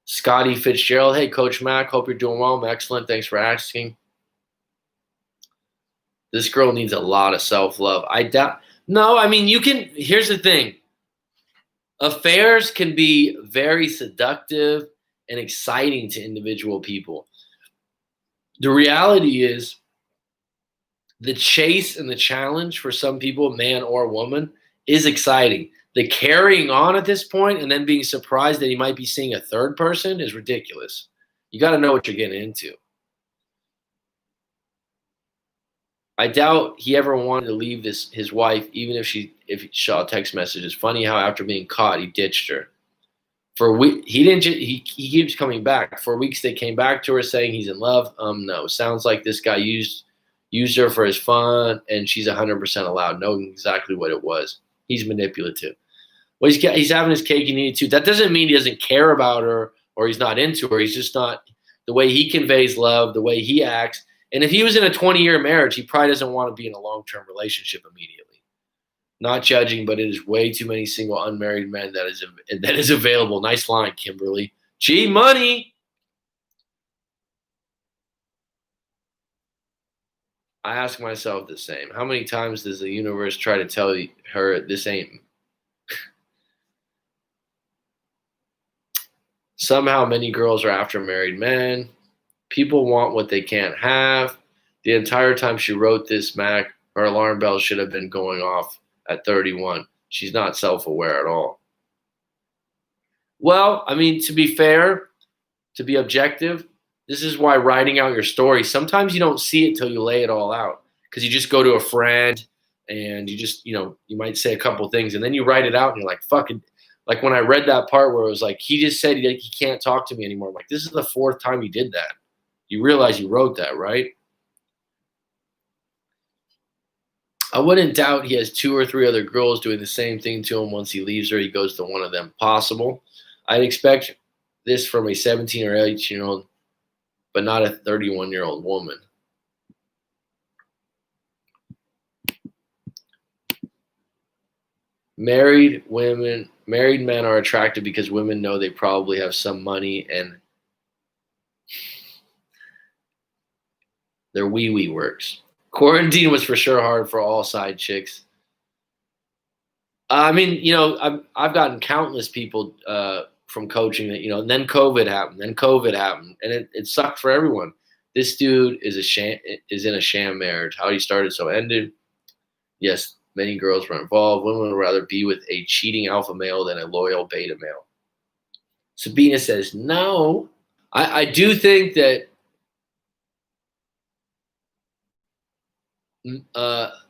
Scotty Fitzgerald. Hey, Coach Mac. Hope you're doing well. I'm excellent. Thanks for asking. This girl needs a lot of self-love. I doubt. No, I mean, you can. Here's the thing. Affairs can be very seductive and exciting to individual people. The reality is, The chase and the challenge for some people, man or woman, is exciting. The carrying on at this point and then being surprised that he might be seeing a third person is ridiculous. You got to know what you're getting into. I doubt he ever wanted to leave his wife, even if he saw a text message. It's funny how after being caught, he ditched her. For a week, he keeps coming back. For weeks, they came back to her saying he's in love. No, sounds like this guy used her for his fun, and she's 100% allowed, knowing exactly what it was. He's manipulative. Well, he's having his cake and eating it too. That doesn't mean he doesn't care about her or he's not into her. He's just not the way he conveys love, the way he acts. And if he was in a 20-year marriage, he probably doesn't want to be in a long-term relationship immediately. Not judging, but it is way too many single unmarried men that is available. Nice line, Kimberly. G money. I ask myself the same. How many times does the universe try to tell her this ain't? Somehow many girls are after married men. People want what they can't have. The entire time she wrote this, Mac, her alarm bell should have been going off at 31. She's not self-aware at all. Well, I mean, to be fair, to be objective, this is why writing out your story, sometimes you don't see it till you lay it all out, because you just go to a friend and you just, you might say a couple things and then you write it out and you're like, fucking, like when I read that part where it was like, he just said he can't talk to me anymore. I'm like, this is the 4th time he did that. You realize you wrote that, right? I wouldn't doubt he has 2 or 3 other girls doing the same thing to him. Once he leaves her, he goes to one of them. Possible. I'd expect this from a 17 or 18-year-old, but not a 31-year-old woman. Married men are attractive because women know they probably have some money and their wee-wee works. Quarantine was for sure hard for all side chicks. I mean, I've gotten countless people from coaching that, and then COVID happened, and it sucked for everyone. This dude is in a sham marriage. How he started, so ended. Yes, many girls were involved. Women would rather be with a cheating alpha male than a loyal beta male. Sabina says no. I do think that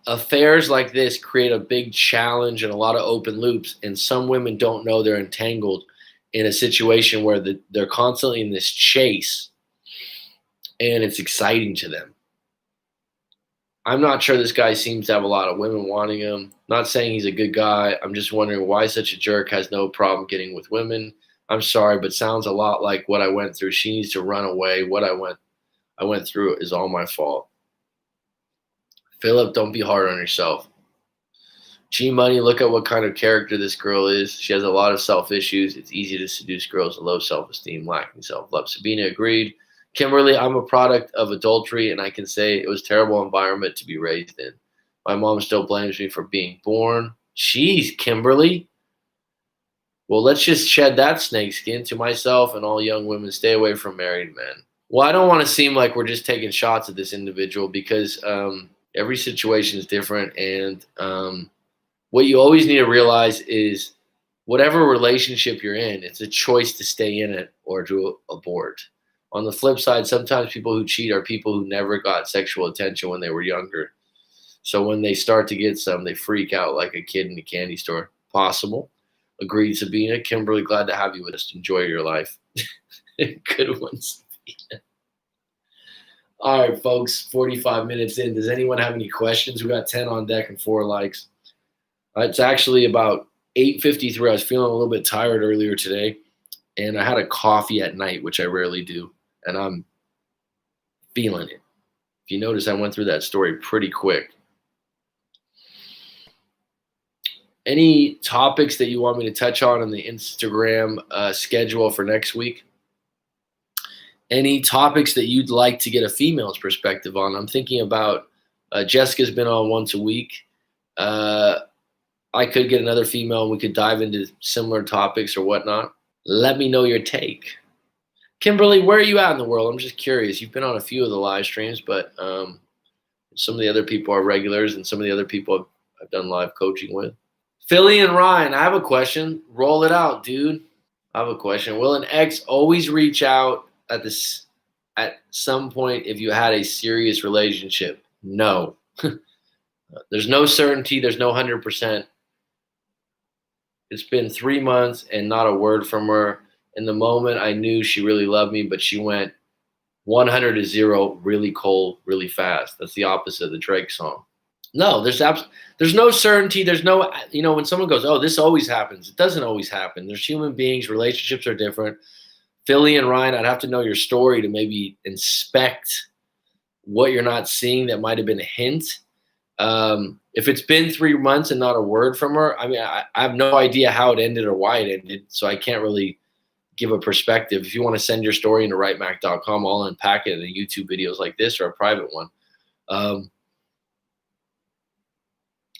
affairs like this create a big challenge and a lot of open loops, and some women don't know they're entangled in a situation where they're constantly in this chase and it's exciting to them. I'm not sure this guy seems to have a lot of women wanting him. Not saying he's a good guy. I'm just wondering why such a jerk has no problem getting with women. I'm sorry, but sounds a lot like what I went through. She needs to run away. What I went through is all my fault. Philip, don't be hard on yourself. G Money, look at what kind of character this girl is. She has a lot of self-issues. It's easy to seduce girls with low self-esteem, lacking self-love. Sabina agreed. Kimberly, I'm a product of adultery, and I can say it was a terrible environment to be raised in. My mom still blames me for being born. Jeez, Kimberly. Well, let's just shed that snakeskin. To myself and all young women, stay away from married men. Well, I don't want to seem like we're just taking shots at this individual because every situation is different, and what you always need to realize is whatever relationship you're in, it's a choice to stay in it or to abort. On the flip side, sometimes people who cheat are people who never got sexual attention when they were younger. So when they start to get some, they freak out like a kid in a candy store. Possible. Agreed, Sabina. Kimberly, glad to have you with us. Enjoy your life. Good one, Sabina. All right, folks, 45 minutes in. Does anyone have any questions? We got 10 on deck and 4 likes. It's actually about 8:53. I was feeling a little bit tired earlier today, and I had a coffee at night, which I rarely do, and I'm feeling it. If you notice, I went through that story pretty quick. Any topics that you want me to touch on in the Instagram schedule for next week? Any topics that you'd like to get a female's perspective on? I'm thinking about Jessica's been on once a week. I could get another female and we could dive into similar topics or whatnot. Let me know your take. Kimberly, where are you at in the world? I'm just curious. You've been on a few of the live streams, but Some of the other people are regulars, and some of the other people I've done live coaching with. Philly and Ryan, I have a question. Roll it out, dude. I have a question. Will an ex always reach out at some point if you had a serious relationship? No. There's no certainty. There's no 100%. It's been 3 months and not a word from her. In the moment, I knew she really loved me, but she went 100 to 0 really cold, really fast. That's the opposite of the Drake song. No, there's no certainty. There's no, when someone goes, oh, this always happens. It doesn't always happen. There's human beings. Relationships are different. Philly and Ryan, I'd have to know your story to maybe inspect what you're not seeing that might have been a hint. If it's been 3 months and not a word from her, I mean, I have no idea how it ended or why it ended, so I can't really give a perspective. If you want to send your story into writemac.com, I'll unpack it in YouTube videos like this or a private one.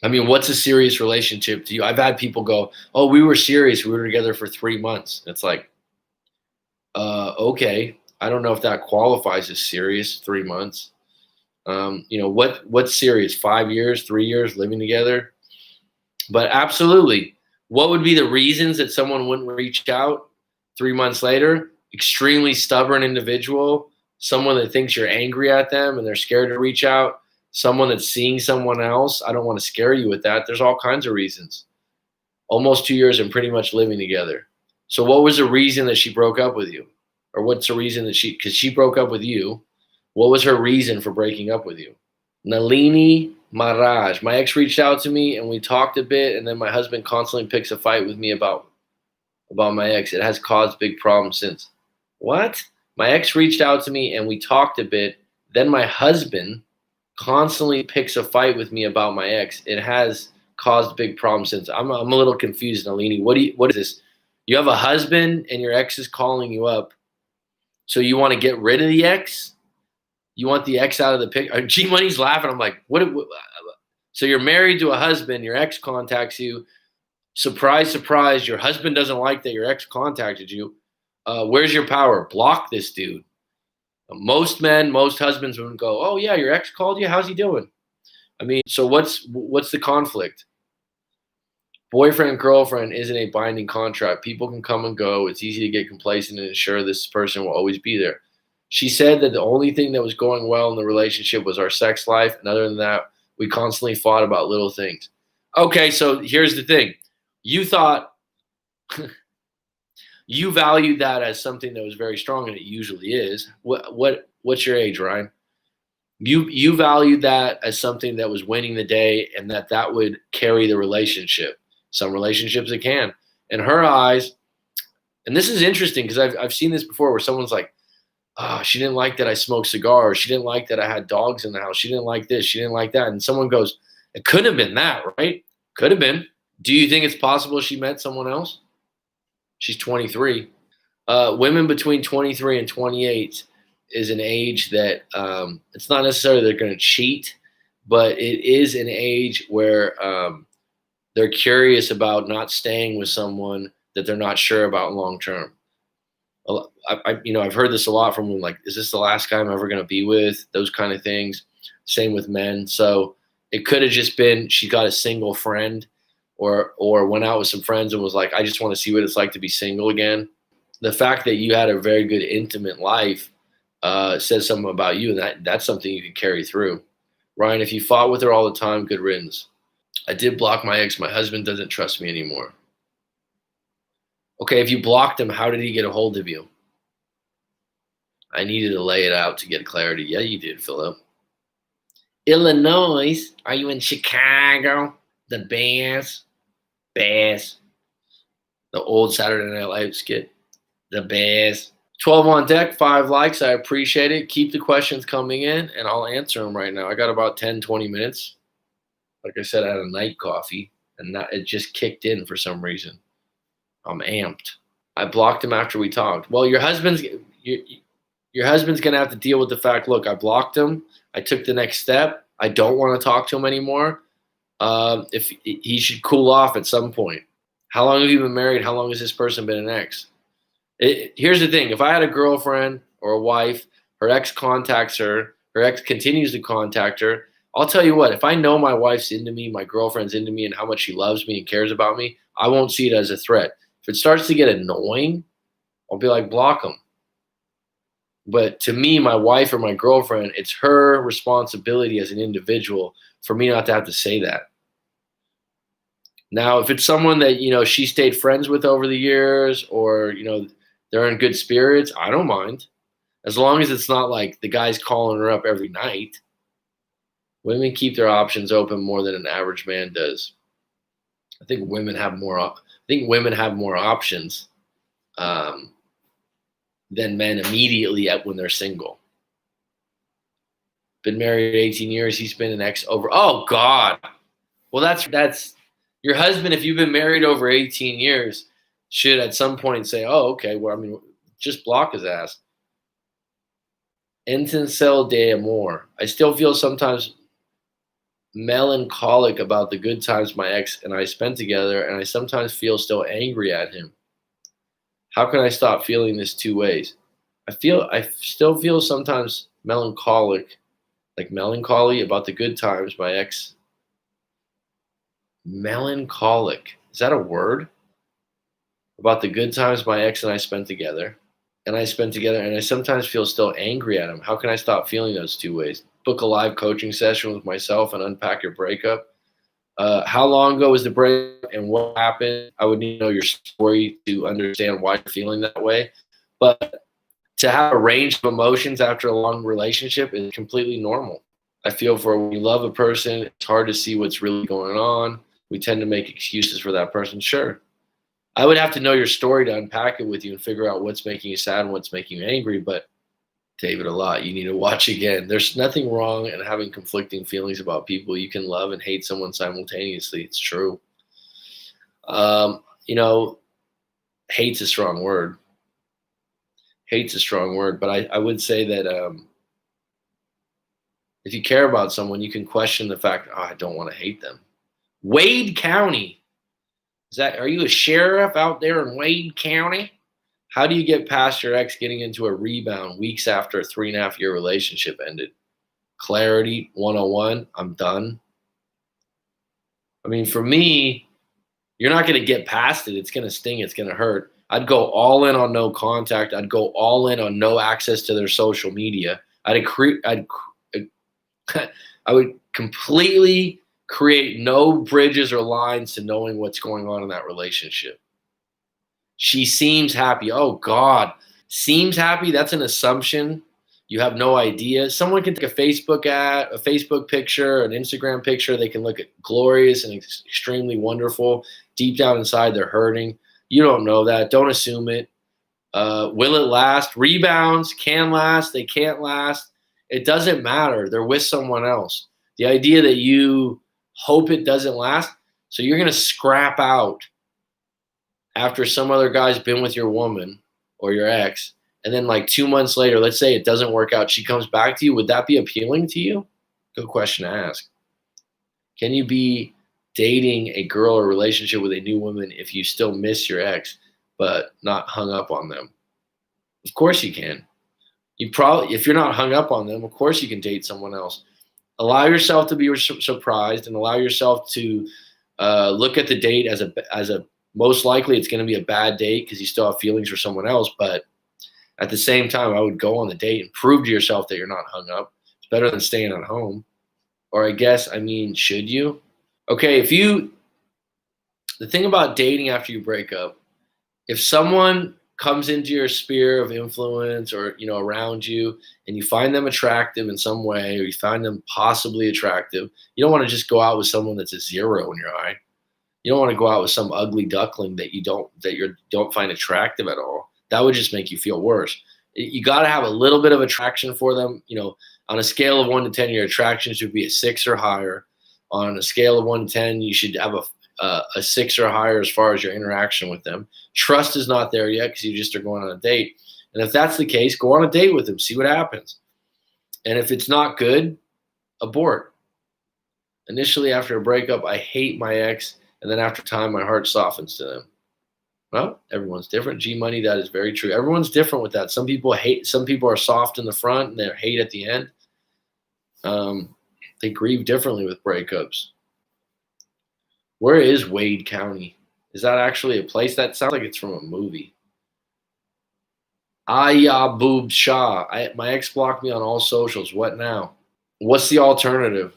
I mean, what's a serious relationship to you? I've had people go, oh, we were serious. We were together for 3 months. It's like, okay. I don't know if that qualifies as serious, 3 months. What's serious? 5 years, 3 years living together? But absolutely. What would be the reasons that someone wouldn't reach out 3 months later? Extremely stubborn individual, someone that thinks you're angry at them and they're scared to reach out, someone that's seeing someone else. I don't want to scare you with that. There's all kinds of reasons. Almost 2 years and pretty much living together. So what was the reason that she broke up with you? Or what's the reason that because she broke up with you, what was her reason for breaking up with you? Nalini Maharaj. My ex reached out to me and we talked a bit, and then my husband constantly picks a fight with me about my ex. It has caused big problems since. What? My ex reached out to me and we talked a bit, then my husband constantly picks a fight with me about my ex. It has caused big problems since. I'm a little confused, Nalini. What is this? You have a husband and your ex is calling you up, so you want to get rid of the ex? You want the ex out of the picture? G Money's laughing. I'm like, what? So you're married to a husband. Your ex contacts you. Surprise, surprise. Your husband doesn't like that your ex contacted you. Where's your power? Block this dude. Most men, most husbands would go, oh, yeah, your ex called you? How's he doing? I mean, so what's the conflict? Boyfriend, girlfriend isn't a binding contract. People can come and go. It's easy to get complacent and ensure this person will always be there. She said that the only thing that was going well in the relationship was our sex life. And other than that, we constantly fought about little things. Okay, so here's the thing. You thought you valued that as something that was very strong, and it usually is. What's your age, Ryan? You valued that as something that was winning the day and that would carry the relationship. Some relationships it can. In her eyes, and this is interesting because I've seen this before where someone's like, oh, she didn't like that I smoked cigars. She didn't like that I had dogs in the house. She didn't like this. She didn't like that. And someone goes, it could have been that, right? Could have been. Do you think it's possible she met someone else? She's 23. Women between 23 and 28 is an age that it's not necessarily they're going to cheat, but it is an age where they're curious about not staying with someone that they're not sure about long term. I've heard this a lot from women, like, is this the last guy I'm ever going to be with? Those kind of things. Same with men. So it could have just been she got a single friend or went out with some friends and was like, I just want to see what it's like to be single again. The fact that you had a very good intimate life says something about you, and that's something you can carry through. Ryan, if you fought with her all the time, good riddance. I did block my ex. My husband doesn't trust me anymore. Okay, if you blocked him, how did he get a hold of you? I needed to lay it out to get clarity. Yeah, you did, Philip. Illinois, are you in Chicago? The Bears. Bears. The old Saturday Night Live skit. The Bears. 12 on deck, 5 likes. I appreciate it. Keep the questions coming in, and I'll answer them right now. I got about 10, 20 minutes. Like I said, I had a night coffee, and it just kicked in for some reason. I'm amped. I blocked him after we talked. Well, your husband's gonna have to deal with the fact. Look, I blocked him. I took the next step. I don't want to talk to him anymore. If he should cool off at some point. How long have you been married? How long has this person been an ex? Here's the thing. If I had a girlfriend or a wife, her ex contacts her, her ex continues to contact her, I'll tell you what, if I know my wife's into me, my girlfriend's into me, and how much she loves me and cares about me, I won't see it as a threat. If it starts to get annoying, I'll be like, block them. But to me, my wife or my girlfriend, it's her responsibility as an individual for me not to have to say that. Now, if it's someone that, she stayed friends with over the years, or, they're in good spirits, I don't mind. As long as it's not like the guy's calling her up every night. Women keep their options open more than an average man does. I think women have more options than men immediately when they're single. Been married 18 years. He's been an ex over. Oh God. Well, that's your husband. If you've been married over 18 years, should at some point say, "Oh, okay. Well, I mean, just block his ass." Intenso de amor. I still feel sometimes melancholic about the good times my ex and I spent together, and I sometimes feel still angry at him. How can I stop feeling this two ways? I still feel sometimes melancholic, like melancholy about the good times my ex. Melancholic. Is that a word? About the good times my ex and I spent together. And I sometimes feel still angry at him. How can I stop feeling those two ways? Book a live coaching session with myself and unpack your breakup. How long ago was the breakup and what happened? I would need to know your story to understand why you're feeling that way. But to have a range of emotions after a long relationship is completely normal. I feel for when you love a person, it's hard to see what's really going on. We tend to make excuses for that person. Sure. I would have to know your story to unpack it with you and figure out what's making you sad and what's making you angry. But David, a lot. You need to watch again. There's nothing wrong in having conflicting feelings about people. You can love and hate someone simultaneously. It's true. Hate's a strong word. But I would say that if you care about someone, you can question the fact, I don't want to hate them. Wade County. Are you a sheriff out there in Wade County? How do you get past your ex getting into a rebound weeks after a 3.5-year relationship ended? Clarity 101. I'm done. I mean, for me, you're not going to get past it. It's going to sting. It's going to hurt. I'd go all in on no contact. I'd go all in on no access to their social media. I would completely create no bridges or lines to knowing what's going on in that relationship. She seems happy. Oh God, seems happy. That's an assumption. You have no idea. Someone can take a Facebook picture, an Instagram picture. They can look at glorious and extremely wonderful. Deep down inside, they're hurting. You don't know that. Don't assume it. Will it last? Rebounds can last. They can't last. It doesn't matter. They're with someone else. The idea that you hope it doesn't last, so you're going to scrap out after some other guy's been with your woman or your ex, and then like 2 months later, let's say it doesn't work out, she comes back to you, would that be appealing to you? Good question to ask. Can you be dating a girl or relationship with a new woman if you still miss your ex but not hung up on them? Of course you can. If you're not hung up on them, of course you can date someone else. Allow yourself to be surprised and allow yourself to look at the date as a most likely it's going to be a bad date because you still have feelings for someone else. But at the same time, I would go on the date and prove to yourself that you're not hung up. It's better than staying at home. Or should you? Okay, the thing about dating after you break up, if someone comes into your sphere of influence or, around you and you find them attractive in some way or you find them possibly attractive, you don't want to just go out with someone that's a 0 in your eye. You don't want to go out with some ugly duckling that you don't find attractive at all. That would just make you feel worse. You got to have a little bit of attraction for them. On a scale of 1 to 10, your attraction should be a 6 or higher. On a scale of 1 to 10, you should have a 6 or higher as far as your interaction with them. Trust is not there yet because you just are going on a date. And if that's the case, go on a date with them, see what happens. And if it's not good, abort. Initially, after a breakup, I hate my ex. And then after time, my heart softens to them. Well, everyone's different. G-Money, that is very true. Everyone's different with that. Some people hate. Some people are soft in the front and they're hate at the end. They grieve differently with breakups. Where is Wade County? Is that actually a place? That sounds like it's from a movie. Boob Shah. My ex blocked me on all socials. What now? What's the alternative?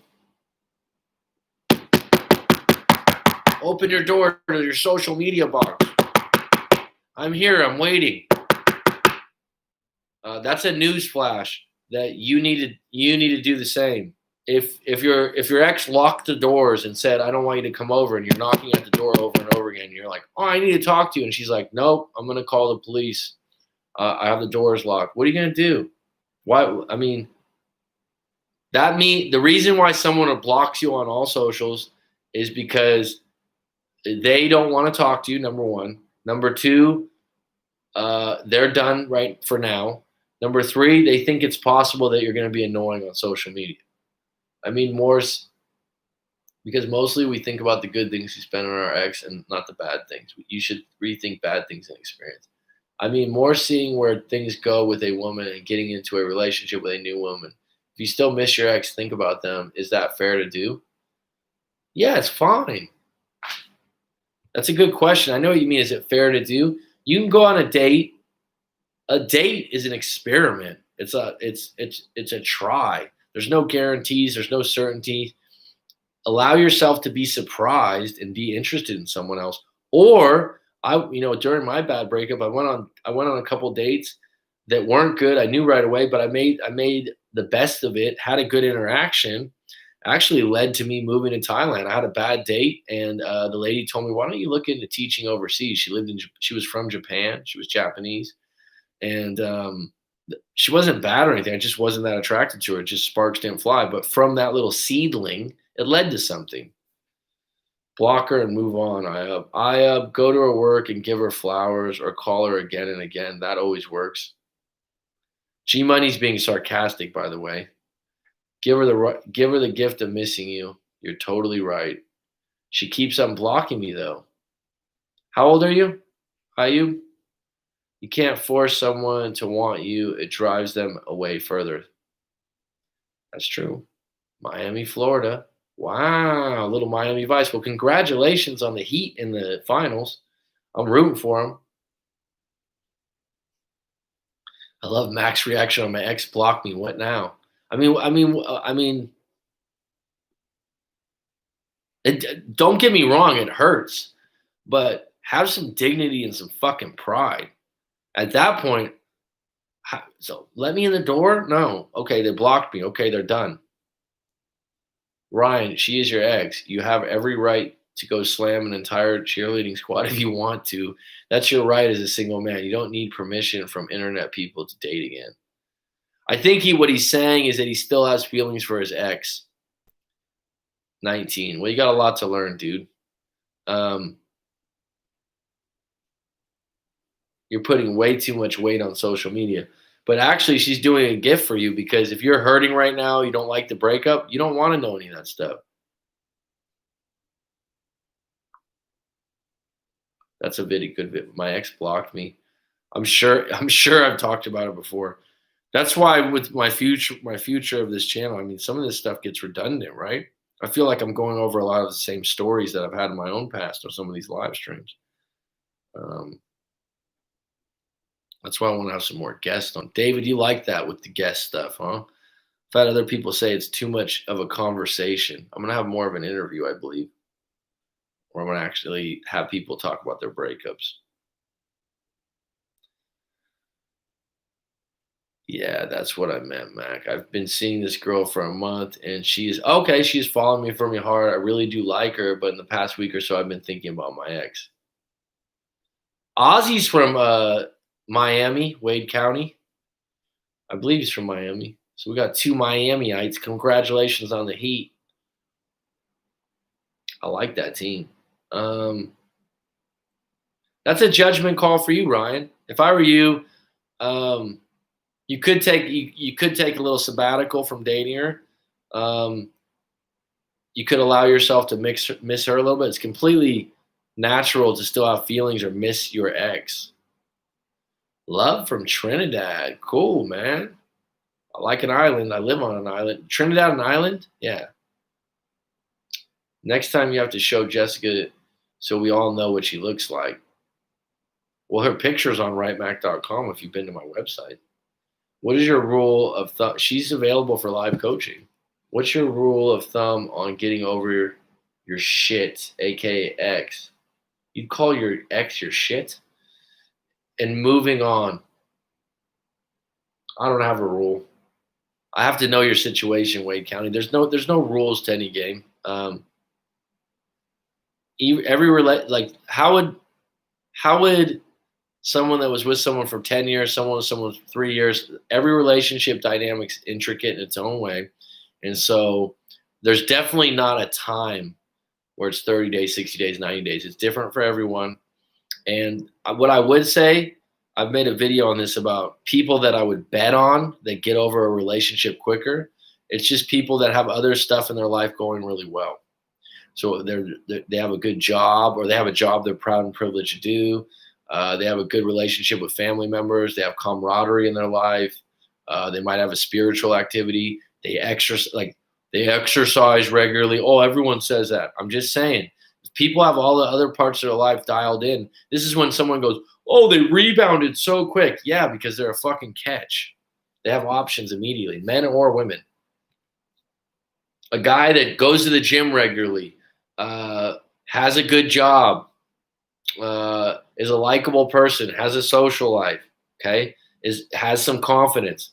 Open your door to your social media box. I'm here. I'm waiting. That's a news flash that you need to do the same. If your ex locked the doors and said, I don't want you to come over, and you're knocking at the door over and over again, and you're like, oh, I need to talk to you, and she's like, nope, I'm gonna call the police. I have the doors locked. What are you gonna do? Why? I mean, the reason why someone blocks you on all socials is because they don't want to talk to you. Number one. Number two, they're done right for now. Number three, they think it's possible that you're going to be annoying on social media. I mean, because mostly we think about the good things we spend on our ex and not the bad things. You should rethink bad things and experience. I mean, more seeing where things go with a woman and getting into a relationship with a new woman. If you still miss your ex, think about them. Is that fair to do? Yeah, it's fine. That's a good question. I know what you mean. Is it fair to do? You can go on a date. A date is an experiment. It's a try. There's no guarantees. There's no certainty. Allow yourself to be surprised and be interested in someone else. Or during my bad breakup, I went on a couple dates that weren't good. I knew right away, but I made the best of it. Had a good interaction. Actually led to me moving to Thailand. I had a bad date, and the lady told me, "Why don't you look into teaching overseas?" She was from Japan. She was Japanese, and she wasn't bad or anything. I just wasn't that attracted to her. Just sparks didn't fly. But from that little seedling, it led to something. Block her and move on. I go to her work and give her flowers or call her again and again. That always works. G Money's being sarcastic, by the way. Give her the gift of missing you. You're totally right. She keeps on blocking me though. How old are you? Ayub? You can't force someone to want you. It drives them away further. That's true. Miami, Florida. Wow, little Miami Vice. Well, congratulations on the Heat in the finals. I'm rooting for them. I love Mac's reaction on my ex blocked me. What now? Don't get me wrong, it hurts, but have some dignity and some fucking pride. At that point, so let me in the door? No. Okay, they blocked me. Okay, they're done. Ryan, she is your ex. You have every right to go slam an entire cheerleading squad if you want to. That's your right as a single man. You don't need permission from internet people to date again. I think what he's saying is that he still has feelings for his ex. 19. Well, you got a lot to learn, dude. You're putting way too much weight on social media. But actually, she's doing a gift for you, because if you're hurting right now, you don't like the breakup, you don't want to know any of that stuff. That's a very good bit. My ex blocked me. I'm sure I've talked about it before. That's why with my future of this channel, I mean, some of this stuff gets redundant, right? I feel like I'm going over a lot of the same stories that I've had in my own past on some of these live streams. That's why I want to have some more guests on. David, you like that with the guest stuff, huh? I've had other people say it's too much of a conversation. I'm going to have more of an interview, I believe, where I'm going to actually have people talk about their breakups. Yeah, that's what I meant, Mac. I've been seeing this girl for a month, and she's following me from your heart. I really do like her, but in the past week or so, I've been thinking about my ex. Ozzy's from Miami, Wade County. I believe he's from Miami. So we got two Miamiites. Congratulations on the Heat. I like that team. That's a judgment call for you, Ryan. If I were you, you could take a little sabbatical from dating her. You could allow yourself to miss her a little bit. It's completely natural to still have feelings or miss your ex. Love from Trinidad. Cool, man. I like an island. I live on an island. Trinidad an island? Yeah. Next time you have to show Jessica so we all know what she looks like. Well, her picture's on rightmac.com if you've been to my website. What is your rule of thumb? She's available for live coaching. What's your rule of thumb on getting over your shit, aka ex? You'd call your ex your shit? And moving on. I don't have a rule. I have to know your situation, Wade County. There's no rules to any game. How would someone that was with someone for 10 years, someone with 3 years, every relationship dynamic's intricate in its own way. And so there's definitely not a time where it's 30 days, 60 days, 90 days. It's different for everyone. And what I would say, I've made a video on this about people that I would bet on that get over a relationship quicker. It's just people that have other stuff in their life going really well. So they have a good job, or they have a job they're proud and privileged to do. They have a good relationship with family members. They have camaraderie in their life. They might have a spiritual activity. They exercise regularly. Oh, everyone says that. I'm just saying, if people have all the other parts of their life dialed in, this is when someone goes, oh, they rebounded so quick. Yeah, because they're a fucking catch. They have options immediately, men or women. A guy that goes to the gym regularly, has a good job, is a likable person, has a social life, okay, has some confidence.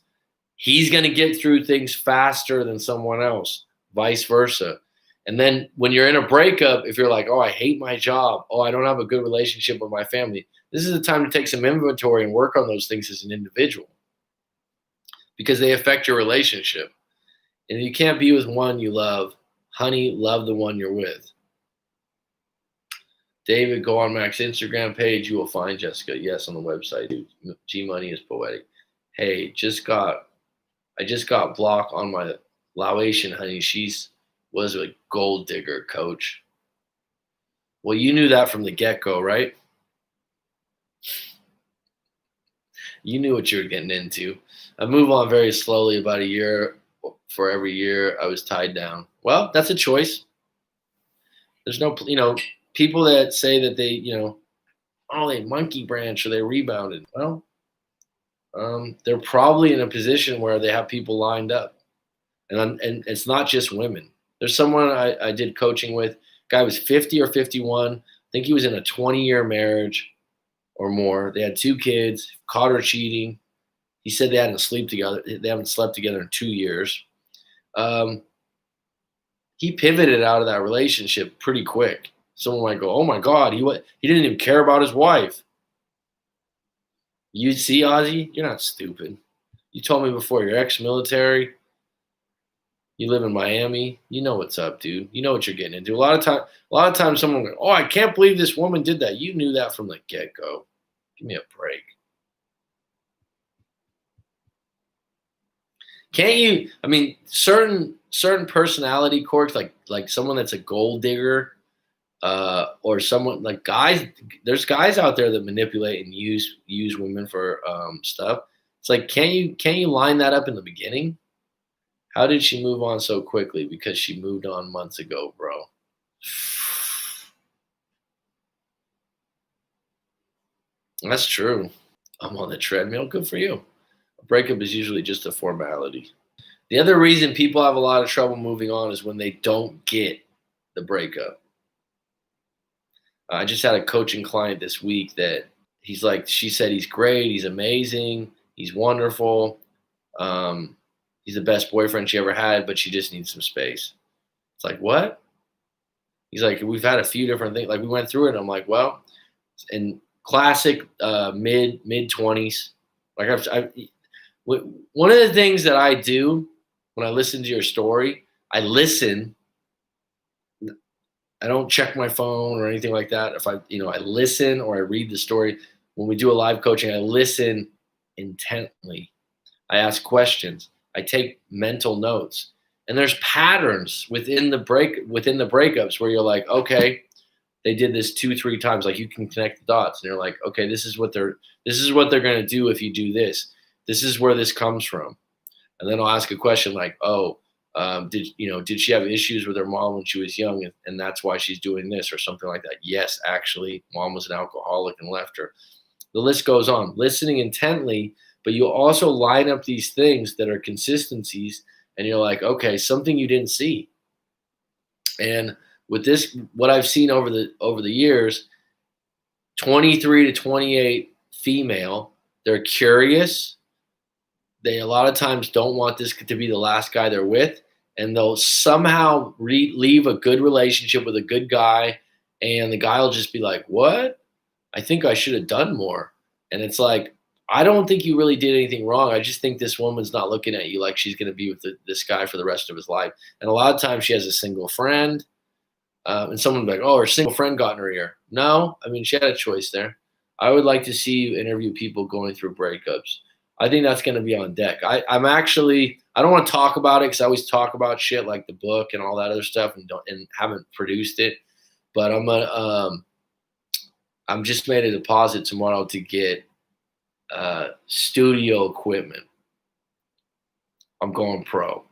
He's going to get through things faster than someone else, vice versa. And then when you're in a breakup, if you're like, oh, I hate my job, oh, I don't have a good relationship with my family, this is the time to take some inventory and work on those things as an individual, because they affect your relationship. And you can't be with one you love. Honey, love the one you're with. David, go on Mac's Instagram page. You will find Jessica. Yes, on the website. Dude. G Money is poetic. Hey, I just got blocked on my Laotian honey. Was a gold digger, coach. Well, you knew that from the get-go, right? You knew what you were getting into. I move on very slowly, about a year for every year I was tied down. Well, that's a choice. There's no, people that say that they, they monkey branch or they rebounded. Well, they're probably in a position where they have people lined up. And it's not just women. There's someone I did coaching with. Guy was 50 or 51. I think he was in a 20-year marriage or more. They had 2 kids, caught her cheating. He said they haven't slept together in 2 years. He pivoted out of that relationship pretty quick. Someone might go, oh my God, he didn't even care about his wife. You see, Ozzy, you're not stupid. You told me before, you're ex-military. You live in Miami. You know what's up, dude. You know what you're getting into. A lot of times someone goes, oh, I can't believe this woman did that. You knew that from the get-go. Give me a break. Can't you? I mean, certain personality quirks, like someone that's a gold digger, or someone like guys. There's guys out there that manipulate and use women for stuff. It's like, can't you line that up in the beginning? How did she move on so quickly? Because she moved on months ago, bro. That's true. I'm on the treadmill. Good for you. A breakup is usually just a formality. The other reason people have a lot of trouble moving on is when they don't get the breakup. I just had a coaching client this week that she said he's great, he's amazing, he's wonderful. He's the best boyfriend she ever had, but she just needs some space. It's like, what? He's like, we've had a few different things. Like, we went through it, and I'm like, well, in classic mid-20s. Like, one of the things that I do when I listen to your story, I listen. I don't check my phone or anything like that. If I listen or I read the story. When we do a live coaching, I listen intently. I ask questions. I take mental notes. And there's patterns within the breakups where you're like, okay, they did this 2-3 times. Like, you can connect the dots, and you're like, okay, this is what they're going to do if you do this. This is where this comes from. And then I'll ask a question like, "Oh, did she have issues with her mom when she was young, and that's why she's doing this or something like that?" Yes, actually, mom was an alcoholic and left her. The list goes on. Listening intently, but you also line up these things that are consistencies, and you're like, okay, something you didn't see. And with this, what I've seen over the years, 23 to 28 female, they're curious. They a lot of times don't want this to be the last guy they're with, and they'll somehow leave a good relationship with a good guy, and the guy will just be like, "What? I think I should have done more." And it's like, I don't think you really did anything wrong. I just think this woman's not looking at you like she's going to be with this guy for the rest of his life. And a lot of times she has a single friend, and someone will be like, "Oh, her single friend got in her ear." No, I mean, she had a choice there. I would like to see you interview people going through breakups. I think that's going to be on deck. I don't want to talk about it because I always talk about shit like the book and all that other stuff, and haven't produced it. But I'm just made a deposit tomorrow to get studio equipment. I'm going pro.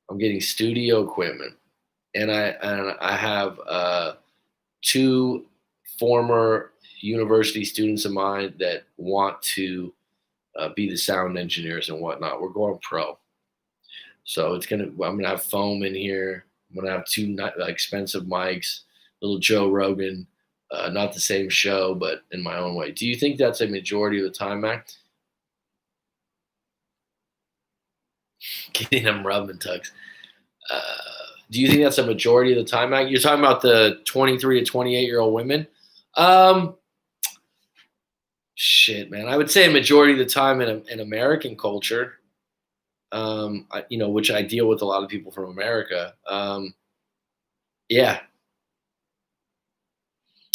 I'm getting studio equipment, and I have two former university students of mine that want to be the sound engineers and whatnot. We're going pro, so I'm gonna have foam in here. I'm gonna have two expensive mics, little Joe Rogan. Not the same show, but in my own way. Do you think that's a majority of the time, Mac? Getting them rub and tugs. Uh, do you think that's a majority of the time, Mac? You're talking about the 23 to 28-year-old women? Um, Shit, man. I would say a majority of the time in American culture, which I deal with a lot of people from America. Yeah,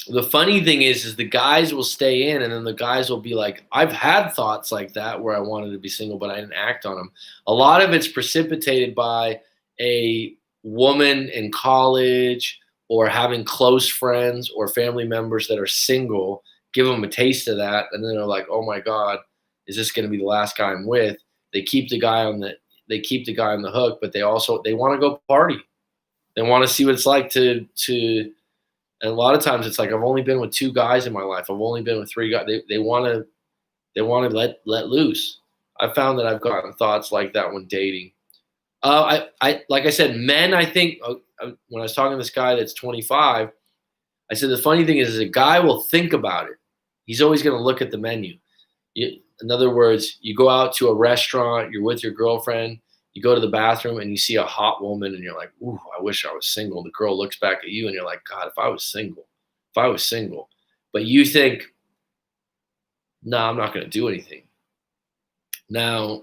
the funny thing is the guys will stay in, and then the guys will be like, I've had thoughts like that where I wanted to be single, but I didn't act on them. A lot of it's precipitated by a woman in college or having close friends or family members that are single, give them a taste of that, and then they're like, oh my God, is this going to be the last guy I'm with? They keep the guy on the hook, but they want to go party. They want to see what it's like to and a lot of times it's like, I've only been with two guys in my life. I've only been with three guys. They want to let loose. I found that I've gotten thoughts like that when dating. I like I said, men. I think when I was talking to this guy that's 25, I said the funny thing is a guy will think about it. He's always going to look at the menu. In other words, you go out to a restaurant, you're with your girlfriend, you go to the bathroom and you see a hot woman and you're like, ooh, I wish I was single. The girl looks back at you and you're like, God, if I was single. But you think, no, I'm not going to do anything. Now,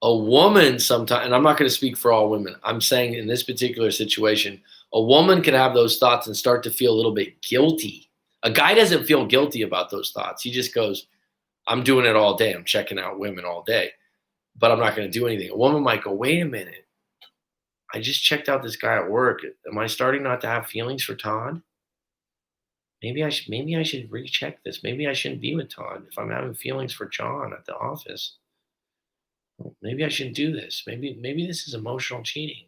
a woman sometimes, and I'm not going to speak for all women, I'm saying in this particular situation, a woman can have those thoughts and start to feel a little bit guilty. A guy doesn't feel guilty about those thoughts. He just goes, I'm doing it all day. I'm checking out women all day, but I'm not going to do anything. A woman might go, wait a minute. I just checked out this guy at work. Am I starting not to have feelings for Todd? Maybe I should recheck this. Maybe I shouldn't be with Todd if I'm having feelings for John at the office. Maybe I shouldn't do this. Maybe this is emotional cheating.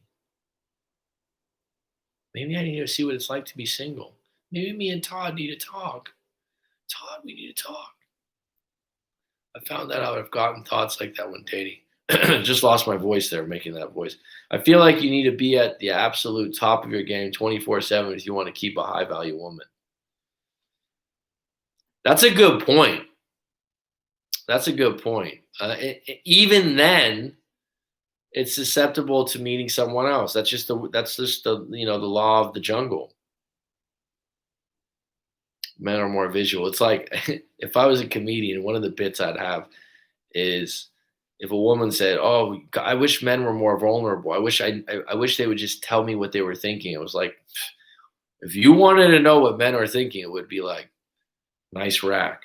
Maybe I need to see what it's like to be single. Maybe me and Todd need to talk. Todd, we need to talk. I found that out. I've gotten thoughts like that when dating. Just lost my voice there making that voice. I feel like you need to be at the absolute top of your game 24/7 if you want to keep a high value woman. That's a good point. That's a good point. Even then, it's susceptible to meeting someone else. That's just the the law of the jungle. Men are more visual. It's like if I was a comedian, one of the bits I'd have is if a woman said, "Oh, I wish men were more vulnerable. I wish they would just tell me what they were thinking." It was like, if you wanted to know what men are thinking, it would be like, nice rack,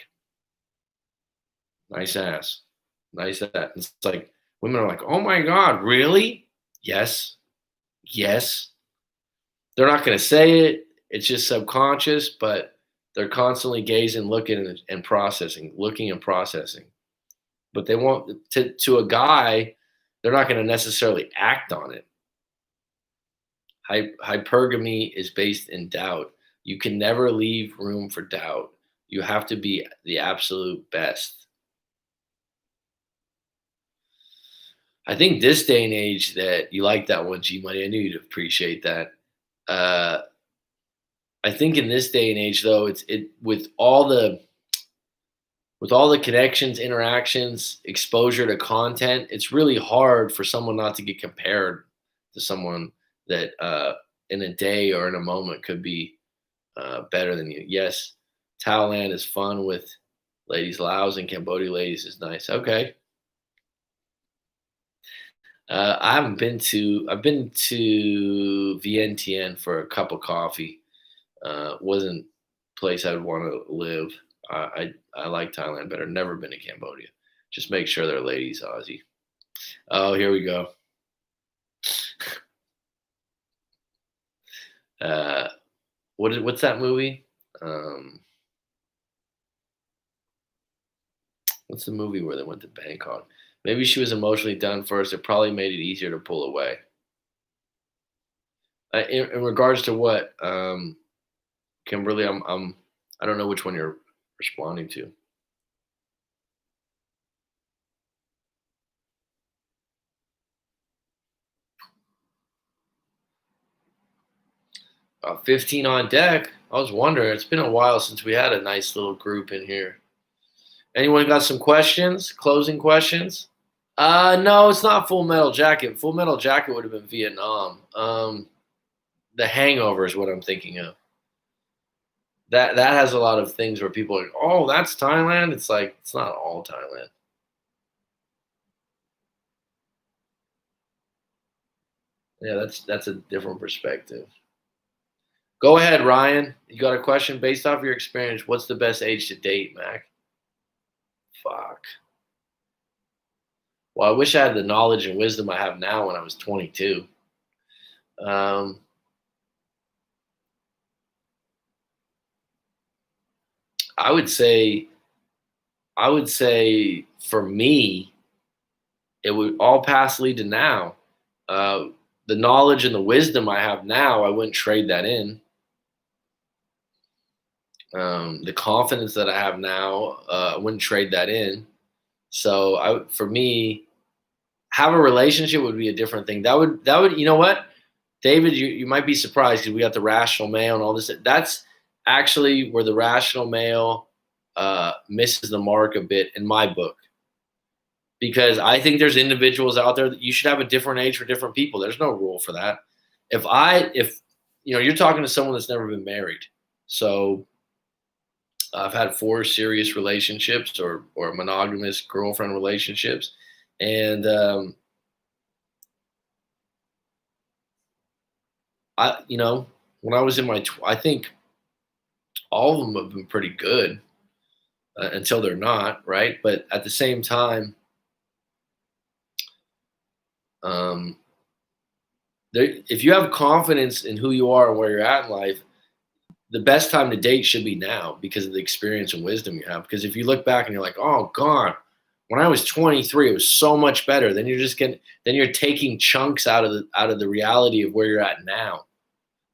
nice ass, nice that. It's like women are like, "Oh my God, really?" Yes, yes. They're not going to say it. It's just subconscious, but they're constantly gazing, looking, and processing, looking and processing. but they won't to a guy, they're not going to necessarily act on it. Hypergamy is based in doubt. You can never leave room for doubt. You have to be the absolute best. I think this day and age that you like that one, G Money. I knew you'd appreciate that. Uh, I think in this day and age, though, it's with all the connections, interactions, exposure to content, it's really hard for someone not to get compared to someone that in a day or in a moment could be better than you. Yes, Thailand is fun with ladies. Laos and Cambodia ladies is nice. Okay. I haven't been to. I've been to Vientiane for a cup of coffee. Wasn't a place I'd want to live. I like Thailand better. Never been to Cambodia. Just make sure they're ladies, Aussie. Oh, here we go. What's that movie? What's the movie where they went to Bangkok? Maybe she was emotionally done first. It probably made it easier to pull away. In regards to what, Kimberly, I don't know which one you're responding to. 15 on deck. I was wondering. It's been a while since we had a nice little group in here. Anyone got some questions? Closing questions? No, it's not Full Metal Jacket. Full Metal Jacket would have been Vietnam. The Hangover is what I'm thinking of. That has a lot of things where people are like, oh, that's Thailand. It's like it's not all Thailand. Yeah, that's a different perspective. Go ahead, Ryan. You got a question based off your experience? What's the best age to date, Mac? Fuck. Well, I wish I had the knowledge and wisdom I have now when I was 22. Um, I would say, for me, it would all paths lead to now. The knowledge and the wisdom I have now, I wouldn't trade that in. The confidence that I have now, I wouldn't trade that in. So for me, have a relationship would be a different thing. That would, you know what, David, you might be surprised because we got the rational male and all this. That's actually where the rational male misses the mark a bit in my book. Because I think there's individuals out there that you should have a different age for different people. There's no rule for that. If you're talking to someone that's never been married, so I've had 4 serious relationships or monogamous girlfriend relationships, and when I was in my, I think all of them have been pretty good until they're not, right? But at the same time, if you have confidence in who you are and where you're at in life, the best time to date should be now because of the experience and wisdom you have. Because if you look back and you're like, oh God, when I was 23, it was so much better. Then you're taking chunks out of the reality of where you're at now.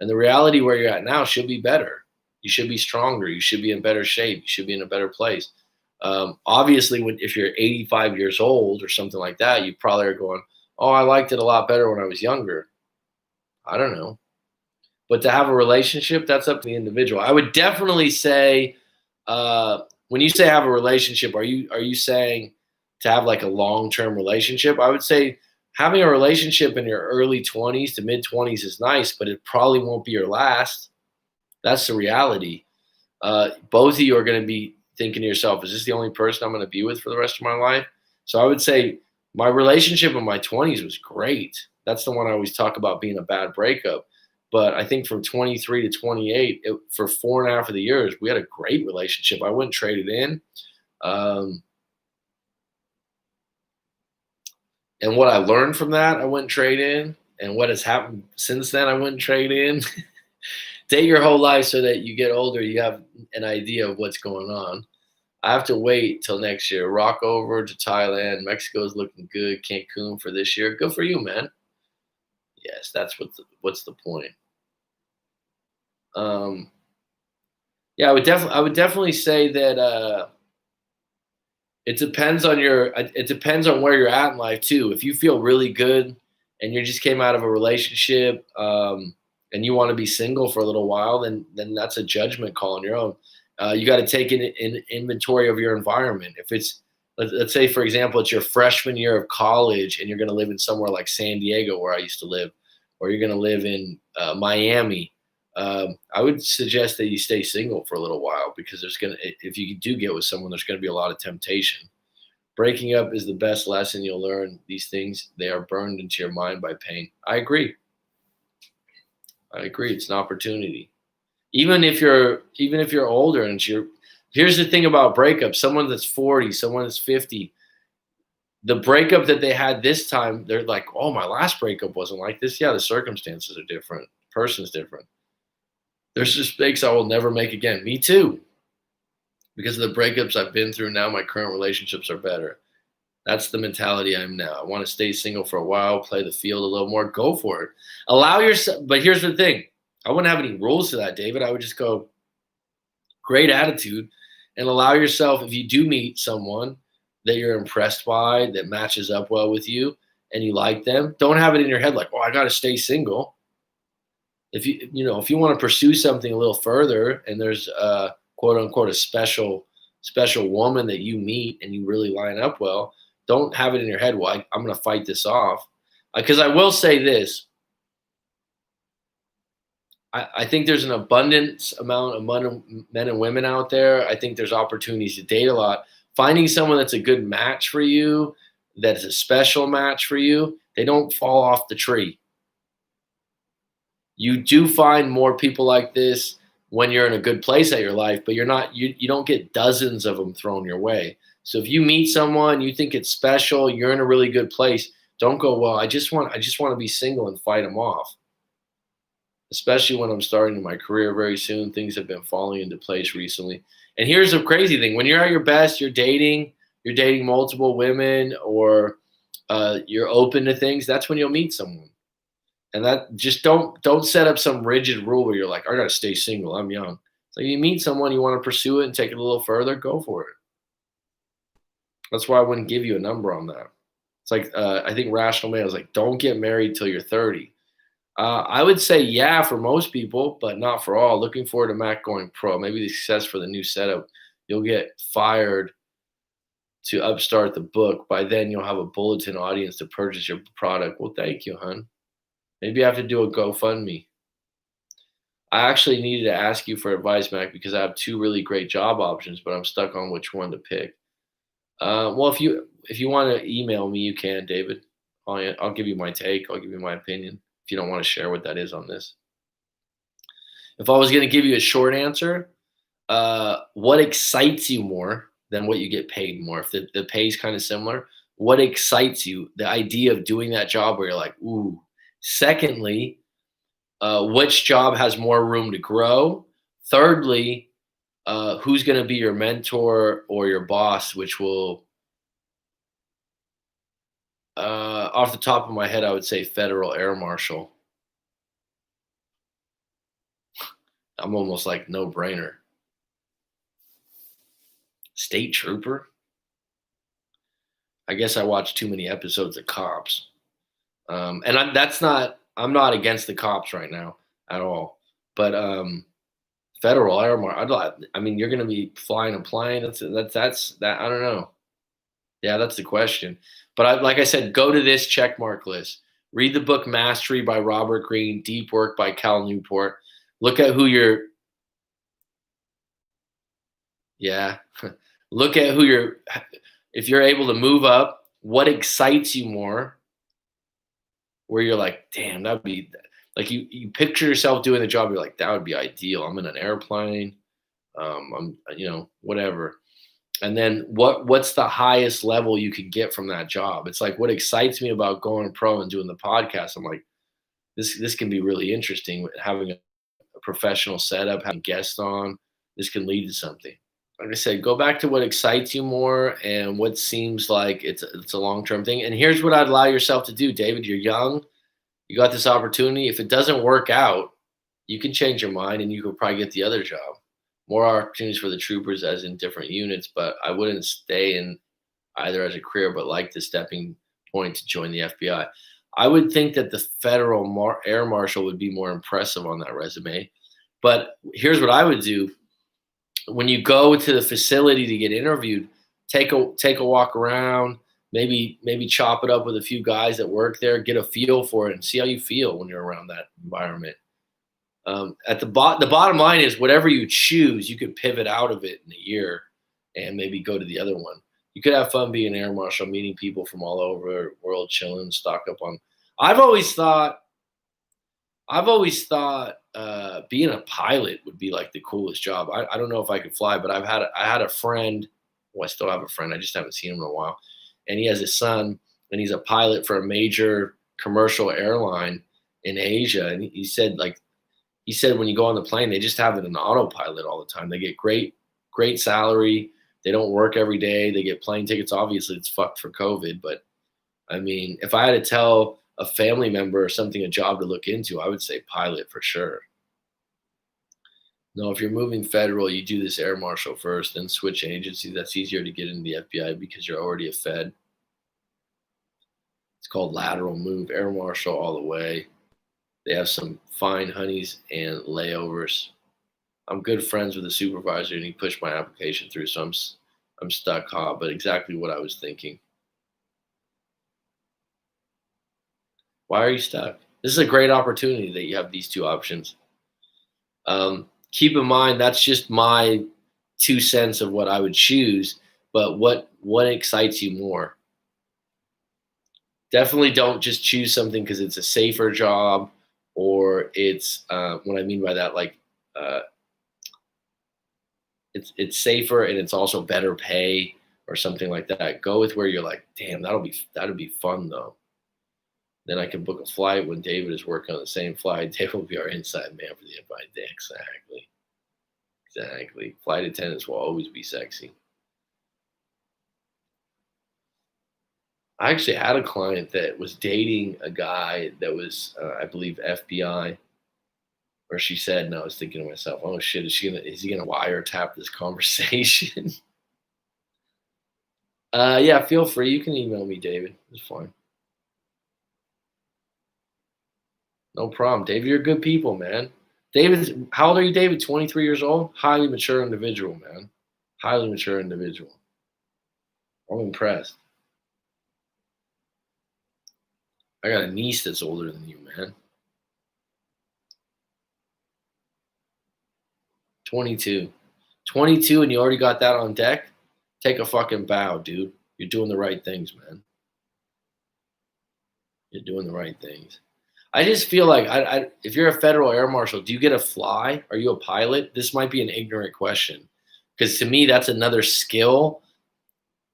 And the reality where you're at now should be better. You should be stronger. You should be in better shape. You should be in a better place. Obviously, if you're 85 years old or something like that, you probably are going, oh, I liked it a lot better when I was younger. I don't know. But to have a relationship, that's up to the individual. I would definitely say, when you say have a relationship, are you saying to have like a long-term relationship? I would say having a relationship in your early 20s to mid 20s is nice, but it probably won't be your last. That's the reality. Both of you are going to be thinking to yourself, is this the only person I'm going to be with for the rest of my life? So I would say my relationship in my 20s was great. That's the one I always talk about being a bad breakup. But I think from 23 to 28, for 4.5 of the years, we had a great relationship. I wouldn't trade it in. And what I learned from that, I wouldn't trade in. And what has happened since then, I wouldn't trade in. Date your whole life so that you get older, you have an idea of what's going on. I have to wait till next year. Rock over to Thailand. Mexico's looking good. Cancun for this year. Good for you, man. Yes, that's what's the point. Um, yeah, I would definitely say that it depends on where you're at in life too. If you feel really good and you just came out of a relationship, and you want to be single for a little while, then that's a judgment call on your own. You got to take in inventory of your environment. If it's let's say for example it's your freshman year of college and you're going to live in somewhere like San Diego where I used to live, or you're going to live in Miami. I would suggest that you stay single for a little while, because if you do get with someone, there's going to be a lot of temptation. Breaking up is the best lesson you'll learn. These things, they are burned into your mind by pain. I agree. I agree. It's an opportunity. Even if you're older and here's the thing about breakup. Someone that's 40, someone that's 50, the breakup that they had this time, they're like, oh, my last breakup wasn't like this. Yeah, the circumstances are different. The person's different. There's mistakes I will never make again. Me too. Because of the breakups I've been through now, my current relationships are better. That's the mentality I'm now. I want to stay single for a while, play the field a little more. Go for it. Allow yourself. But here's the thing. I wouldn't have any rules to that, David. I would just go, great attitude, and allow yourself, if you do meet someone that you're impressed by, that matches up well with you, and you like them, don't have it in your head like, oh, I got to stay single. If you want to pursue something a little further, and there's quote unquote a special woman that you meet and you really line up well, don't have it in your head, well, I'm going to fight this off. Because I will say this, I think there's an abundance amount of men and women out there. I think there's opportunities to date a lot. Finding someone that's a good match for you, that is a special match for you, they don't fall off the tree. You do find more people like this when you're in a good place at your life, but you don't get dozens of them thrown your way. So if you meet someone, you think it's special, you're in a really good place, don't go, well, I just want to be single and fight them off. Especially when I'm starting my career very soon. Things have been falling into place recently. And here's the crazy thing. When you're at your best, you're dating multiple women, or you're open to things, that's when you'll meet someone. And that, just don't set up some rigid rule where you're like, I gotta stay single, I'm young. So you meet someone, you want to pursue it and take it a little further, go for it. That's why I wouldn't give you a number on that. It's like I think Rational Man was like, don't get married till you're 30. I would say yeah for most people, but not for all. Looking forward to Mac going pro. Maybe the success for the new setup. You'll get fired to upstart the book. By then, you'll have a bulletin audience to purchase your product. Well, thank you, hun. Maybe I have to do a GoFundMe. I actually needed to ask you for advice, Mac, because I have two really great job options, but I'm stuck on which one to pick. Well, if you want to email me, you can, David. I'll give you my take. I'll give you my opinion. If you don't want to share what that is on this. If I was going to give you a short answer, what excites you more than what you get paid more? If the pay is kind of similar, what excites you? The idea of doing that job where you're like, ooh. Secondly, which job has more room to grow? Thirdly, who's going to be your mentor or your boss, which will, off the top of my head, I would say federal air marshal. I'm almost like no brainer. State trooper? I guess I watched too many episodes of Cops. I'm not against the cops right now at all. But federal air marshal, I mean, you're going to be flying a plane. That's that. I don't know. Yeah, that's the question. But like I said, go to this checkmark list. Read the book Mastery by Robert Greene, Deep Work by Cal Newport. Look at who you're. Yeah. Look at who you're. If you're able to move up, what excites you more? Where you're like, damn, that'd be like you picture yourself doing the job. You're like, that would be ideal. I'm in an airplane. I'm whatever. And then what's the highest level you could get from that job? It's like, what excites me about going pro and doing the podcast, I'm like, this can be really interesting. Having a professional setup, having guests on, this can lead to something. like I said, go back to what excites you more and what seems like it's a long-term thing. And here's what I'd allow yourself to do, David. You're young. You got this opportunity. If it doesn't work out, you can change your mind and you could probably get the other job. More opportunities for the troopers as in different units, but I wouldn't stay in either as a career, but like the stepping point to join the FBI. I would think that the federal air marshal would be more impressive on that resume. But here's what I would do: when you go to the facility to get interviewed, take a walk around, maybe chop it up with a few guys that work there, get a feel for it, and see how you feel when you're around that environment. The bottom line is whatever you choose, you could pivot out of it in a year and maybe go to the other one. You could have fun being an air marshal, meeting people from all over the world, chilling, stock up on. I've always thought being a pilot would be like the coolest job. I don't know if I could fly, but I had a friend. Well, I still have a friend. I just haven't seen him in a while. And he has a son, and he's a pilot for a major commercial airline in Asia. And he said when you go on the plane, they just have it in autopilot all the time. They get great salary. They don't work every day. They get plane tickets. Obviously, it's fucked for COVID, but I mean, if I had to tell a family member or something, a job to look into, I would say pilot for sure. No, if you're moving federal, you do this air marshal first, then switch agency. That's easier to get into the FBI because you're already a Fed. It's called lateral move, air marshal all the way. They have some fine honeys and layovers. I'm good friends with the supervisor, and he pushed my application through, so I'm stuck, but exactly what I was thinking. Why are you stuck? This is a great opportunity that you have these two options. Keep in mind, that's just my 2 cents of what I would choose, but what excites you more? Definitely don't just choose something because it's a safer job or it's what I mean by that, like it's safer and it's also better pay or something like that. Go with where you're like, damn, that'll be fun though. Then I can book a flight when David is working on the same flight. David will be our inside man for the FBI. Exactly. Flight attendants will always be sexy. I actually had a client that was dating a guy that was, I believe, FBI. Where she said, and I was thinking to myself, "Oh shit, is he gonna wiretap this conversation?" Yeah, feel free. You can email me, David. It's fine. No problem, David. You're good people, man. How old are you, David? 23 years old. Highly mature individual, man. Highly mature individual. I'm impressed. I got a niece that's older than you, man. 22. 22 and you already got that on deck? Take a fucking bow, dude. You're doing the right things, man. You're doing the right things. I just feel like if you're a federal air marshal, do you get to fly? Are you a pilot? This might be an ignorant question because to me, that's another skill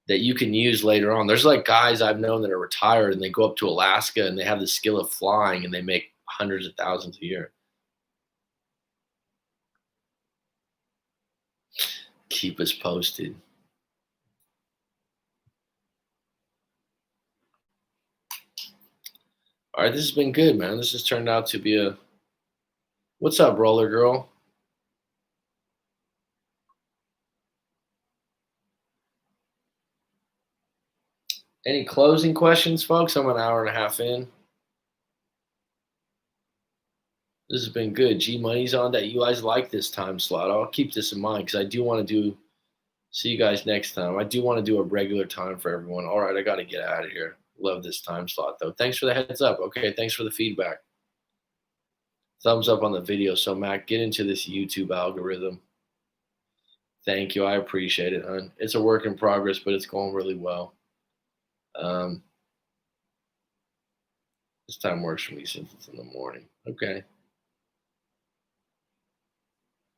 that you can use later on. There's like guys I've known that are retired and they go up to Alaska and they have the skill of flying and they make hundreds of thousands a year. Keep us posted. All right, this has been good, man. This has turned out to be a. What's up, roller girl? Any closing questions, folks? I'm an hour and a half in. This has been good. G Money's on that. You guys like this time slot. I'll keep this in mind because I do want to do. See you guys next time. I do want to do a regular time for everyone. All right, I got to get out of here. Love this time slot, though. Thanks for the heads up. Okay, thanks for the feedback. Thumbs up on the video. So, Mac, get into this YouTube algorithm. Thank you. I appreciate it, hon. It's a work in progress, but it's going really well. This time works for me since it's in the morning. Okay.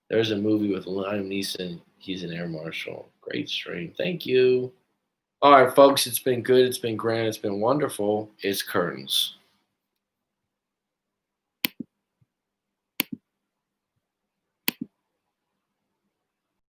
There's a movie with Liam Neeson. He's an air marshal. Great stream. Thank you. All right, folks. It's been good. It's been grand. It's been wonderful. It's curtains.